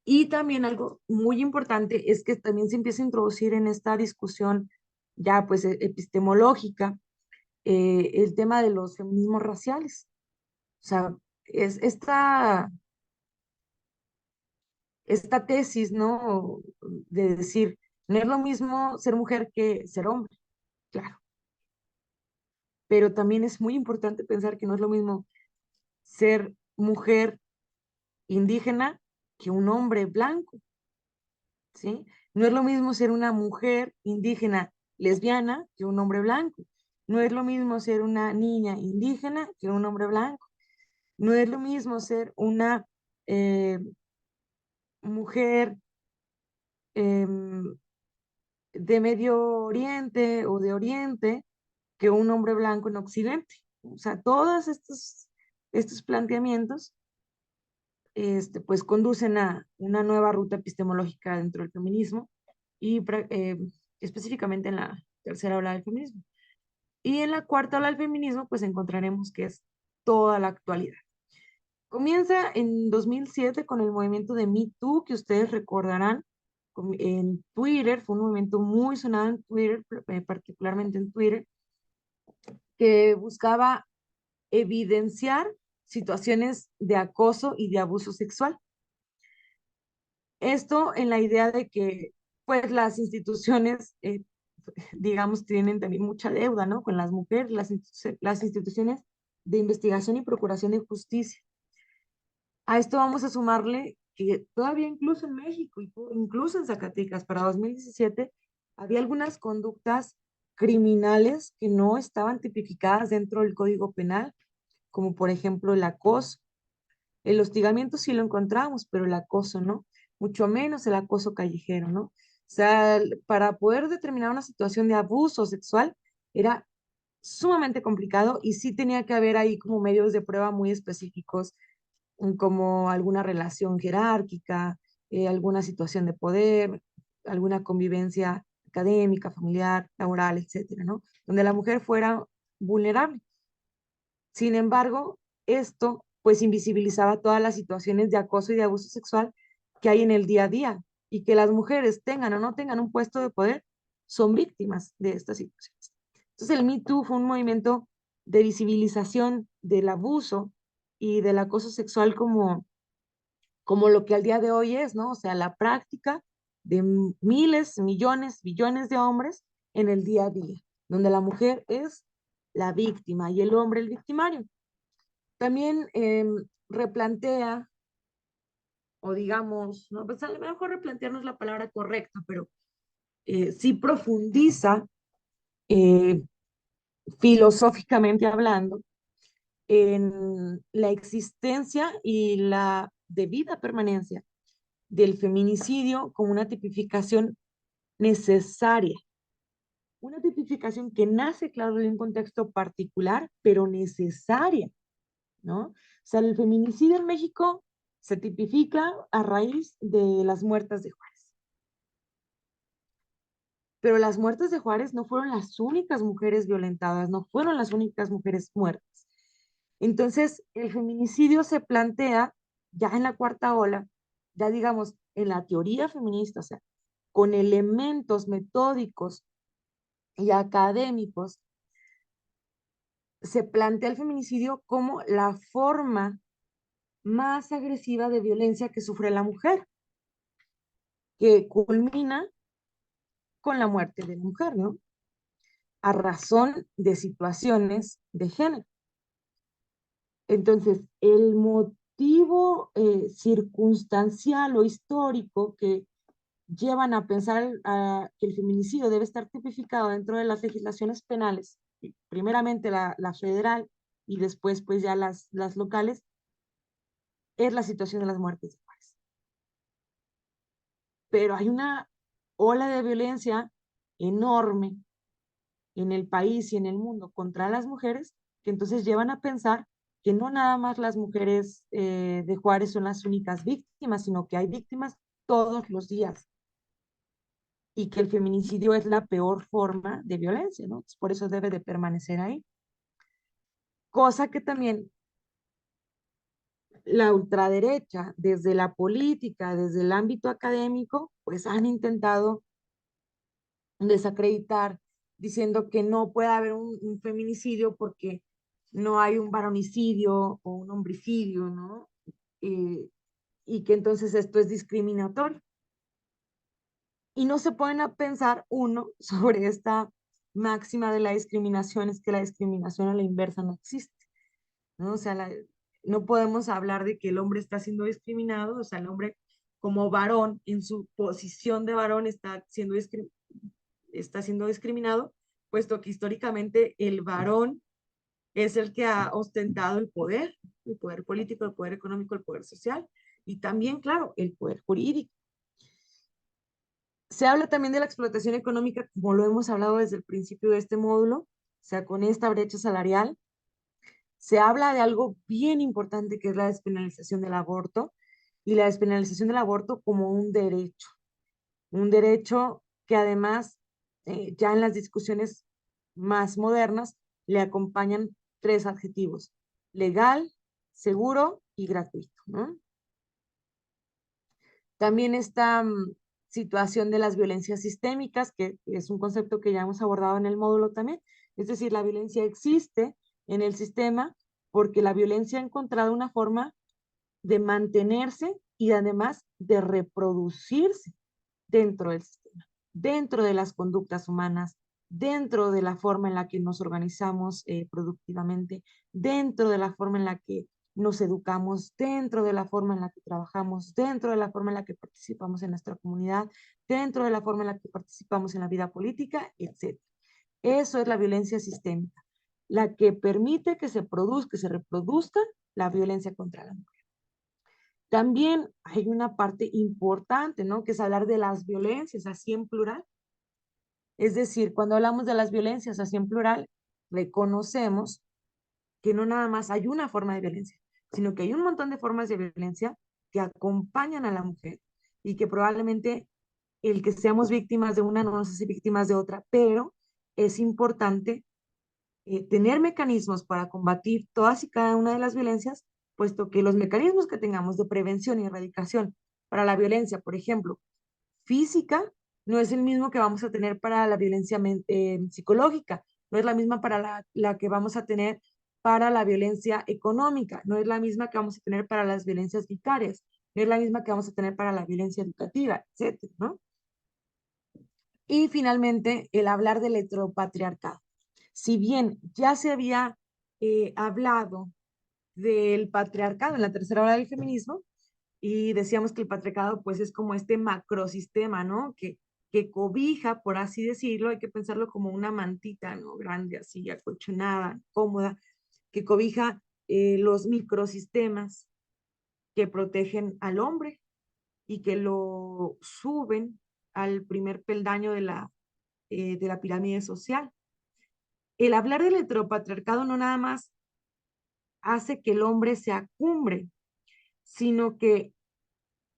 Y también algo muy importante es que también se empieza a introducir en esta discusión ya pues epistemológica el tema de los feminismos raciales. O sea, es esta tesis, ¿no? De decir, no es lo mismo ser mujer que ser hombre, claro, pero también es muy importante pensar que no es lo mismo ser mujer indígena que un hombre blanco, ¿sí? No es lo mismo ser una mujer indígena lesbiana que un hombre blanco. No es lo mismo ser una niña indígena que un hombre blanco. No es lo mismo ser una eh, mujer em, de Medio Oriente o de Oriente que un hombre blanco en Occidente. O sea, todos estos planteamientos pues conducen a una nueva ruta epistemológica dentro del feminismo y específicamente en la tercera ola del feminismo. Y en la cuarta ola del feminismo, pues encontraremos que es toda la actualidad. Comienza en 2007 con el movimiento de Me Too, que ustedes recordarán en Twitter, fue un movimiento muy sonado en Twitter, particularmente en Twitter, que buscaba evidenciar situaciones de acoso y de abuso sexual. Esto en la idea de que pues las instituciones, digamos, tienen también mucha deuda, ¿no? Con las mujeres, las instituciones de investigación y procuración de justicia. A esto vamos a sumarle que todavía incluso en México, incluso en Zacatecas, para 2017, había algunas conductas criminales que no estaban tipificadas dentro del Código Penal, como por ejemplo el acoso. El hostigamiento sí lo encontramos, pero el acoso no, mucho menos el acoso callejero, ¿no? O sea, para poder determinar una situación de abuso sexual era sumamente complicado y sí tenía que haber ahí como medios de prueba muy específicos, como alguna relación jerárquica, alguna situación de poder, alguna convivencia académica, familiar, laboral, etcétera, ¿no? Donde la mujer fuera vulnerable. Sin embargo, esto pues invisibilizaba todas las situaciones de acoso y de abuso sexual que hay en el día a día y que las mujeres tengan o no tengan un puesto de poder, son víctimas de estas situaciones. Entonces el Me Too fue un movimiento de visibilización del abuso y del acoso sexual como lo que al día de hoy es, ¿no? O sea, la práctica de miles, millones, billones de hombres en el día a día, donde la mujer es la víctima y el hombre el victimario. También replantea, o digamos, no, pues a lo mejor replantear no es la palabra correcta, pero sí profundiza eh, filosóficamente hablando en la existencia y la debida permanencia del feminicidio como una tipificación necesaria, una tipificación que nace, claro, de un contexto particular, pero necesaria, ¿no? O sea, el feminicidio en México se tipifica a raíz de las muertes de Juárez. Pero las muertes de Juárez no fueron las únicas mujeres violentadas, no fueron las únicas mujeres muertas. Entonces, el feminicidio se plantea ya en la cuarta ola, ya digamos, en la teoría feminista, o sea, con elementos metódicos y académicos, se plantea el feminicidio como la forma más agresiva de violencia que sufre la mujer, que culmina con la muerte de la mujer, ¿no? A razón de situaciones de género. Entonces, el motivo circunstancial o histórico que llevan a pensar que el feminicidio debe estar tipificado dentro de las legislaciones penales, primeramente la federal y después pues ya las locales, es la situación de las muertes de Juárez. Pero hay una ola de violencia enorme en el país y en el mundo contra las mujeres que entonces llevan a pensar que no nada más las mujeres de Juárez son las únicas víctimas, sino que hay víctimas todos los días y que el feminicidio es la peor forma de violencia, ¿no? Por eso debe de permanecer ahí. Cosa que también la ultraderecha, desde la política, desde el ámbito académico, pues han intentado desacreditar, diciendo que no puede haber un feminicidio porque no hay un varonicidio o un homicidio, ¿no? Eh, y que entonces esto es discriminatorio. Y no se pueden a pensar, uno, sobre esta máxima de la discriminación, es que la discriminación a la inversa no existe, ¿no? O sea, no podemos hablar de que el hombre está siendo discriminado, o sea, el hombre como varón, en su posición de varón, está siendo discriminado, puesto que históricamente el varón es el que ha ostentado el poder político, el poder económico, el poder social, y también, claro, el poder jurídico. Se habla también de la explotación económica, como lo hemos hablado desde el principio de este módulo, o sea, con esta brecha salarial. Se habla de algo bien importante que es la despenalización del aborto y la despenalización del aborto como un derecho que además ya en las discusiones más modernas le acompañan tres adjetivos: legal, seguro y gratuito, ¿no? También esta situación de las violencias sistémicas, que es un concepto que ya hemos abordado en el módulo también. Es decir, la violencia existe en el sistema porque la violencia ha encontrado una forma de mantenerse y además de reproducirse dentro del sistema, dentro de las conductas humanas, dentro de la forma en la que nos organizamos productivamente, dentro de la forma en la que nos educamos, dentro de la forma en la que trabajamos, dentro de la forma en la que participamos en nuestra comunidad, dentro de la forma en la que participamos en la vida política, etc. Eso es la violencia sistémica, la que permite que se produzca, que se reproduzca la violencia contra la mujer. También hay una parte importante, ¿no? Que es hablar de las violencias, así en plural. Es decir, cuando hablamos de las violencias, así en plural, reconocemos que no nada más hay una forma de violencia, sino que hay un montón de formas de violencia que acompañan a la mujer y que probablemente el que seamos víctimas de una no nos hace víctimas de otra, pero es importante tener mecanismos para combatir todas y cada una de las violencias, puesto que los mecanismos que tengamos de prevención y erradicación para la violencia, por ejemplo, física, no es el mismo que vamos a tener para la violencia psicológica, no es la misma para la que vamos a tener para la violencia económica, no es la misma que vamos a tener para las violencias vicarias, no es la misma que vamos a tener para la violencia educativa, etcétera, ¿no? Y finalmente, el hablar del heteropatriarcado. Si bien ya se había hablado del patriarcado en la tercera ola del feminismo, y decíamos que el patriarcado pues es como este macrosistema, ¿no? Que cobija, por así decirlo, hay que pensarlo como una mantita, ¿no? Grande, así, acolchonada, cómoda, que cobija los microsistemas que protegen al hombre y que lo suben al primer peldaño de la pirámide social. El hablar del heteropatriarcado no nada más hace que el hombre se acumbre, sino que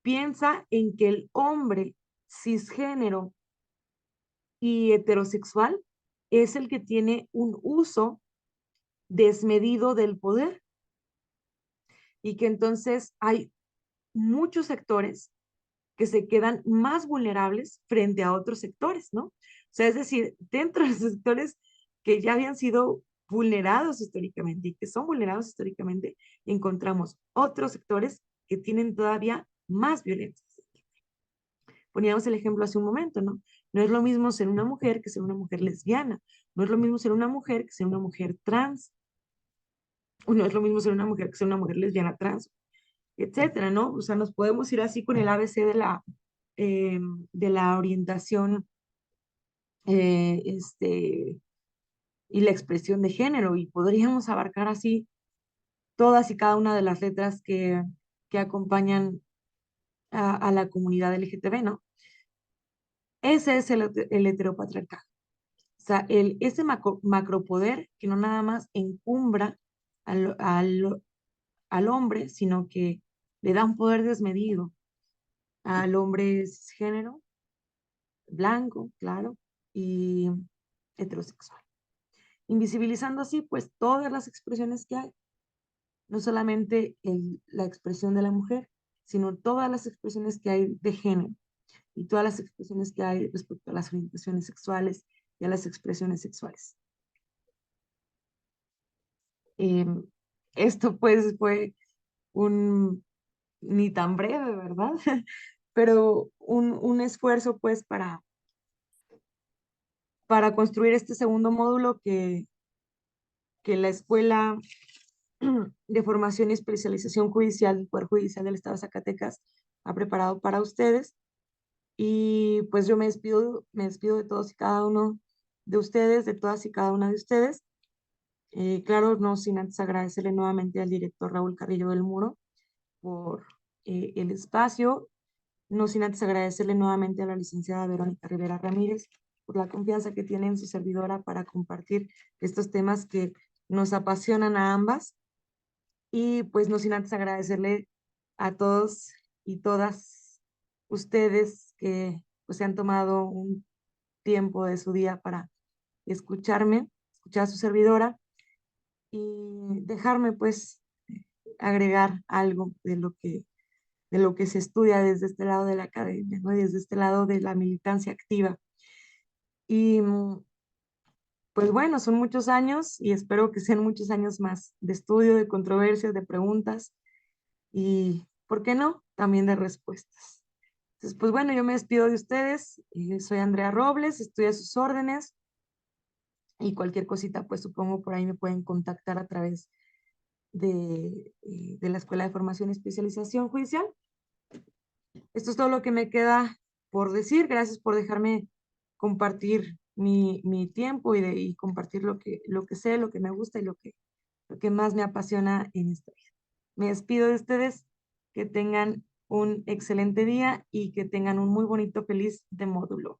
piensa en que el hombre cisgénero y heterosexual es el que tiene un uso desmedido del poder y que entonces hay muchos sectores que se quedan más vulnerables frente a otros sectores, ¿no? O sea, es decir, dentro de los sectores que ya habían sido vulnerados históricamente y que son vulnerados históricamente, encontramos otros sectores que tienen todavía más violencia. Poníamos el ejemplo hace un momento, ¿no? No es lo mismo ser una mujer que ser una mujer lesbiana, no es lo mismo ser una mujer que ser una mujer trans, o no es lo mismo ser una mujer que ser una mujer lesbiana trans, etcétera, ¿no? O sea, nos podemos ir así con el ABC de la orientación y la expresión de género y podríamos abarcar así todas y cada una de las letras que acompañan a la comunidad LGTB, ¿no? Ese es el heteropatriarcado. O sea, ese macropoder que no nada más encumbra al hombre, sino que le da un poder desmedido al hombre cisgénero, blanco, claro, y heterosexual. Invisibilizando así, pues, todas las expresiones que hay, no solamente la expresión de la mujer, sino todas las expresiones que hay de género y todas las expresiones que hay respecto a las orientaciones sexuales y a las expresiones sexuales. Eh, Esto pues fue un, ni tan breve, ¿verdad? Pero un esfuerzo pues para construir este segundo módulo que la Escuela de Formación y Especialización Judicial del Poder Judicial del Estado de Zacatecas ha preparado para ustedes. Y pues yo me despido de todos y cada uno de ustedes, de todas y cada una de ustedes. Claro, no sin antes agradecerle nuevamente al director Raúl Carrillo del Muro por el espacio, no sin antes agradecerle nuevamente a la licenciada Verónica Rivera Ramírez por la confianza que tiene en su servidora para compartir estos temas que nos apasionan a ambas. Y pues no sin antes agradecerle a todos y todas ustedes que pues se han tomado un tiempo de su día para escucharme, escuchar a su servidora y dejarme pues agregar algo de lo que se estudia desde este lado de la academia, ¿no? Desde este lado de la militancia activa. Y pues bueno, son muchos años y espero que sean muchos años más de estudio, de controversias, de preguntas y, ¿por qué no?, también de respuestas. Entonces, pues bueno, yo me despido de ustedes. Soy Andrea Robles, estoy a sus órdenes y cualquier cosita, pues supongo por ahí me pueden contactar a través de la Escuela de Formación y Especialización Judicial. Esto es todo lo que me queda por decir. Gracias por dejarme compartir mi tiempo y compartir lo que sé, lo que me gusta y lo que más me apasiona en esta vida. Me despido de ustedes, que tengan un excelente día y que tengan un muy bonito, feliz de módulo.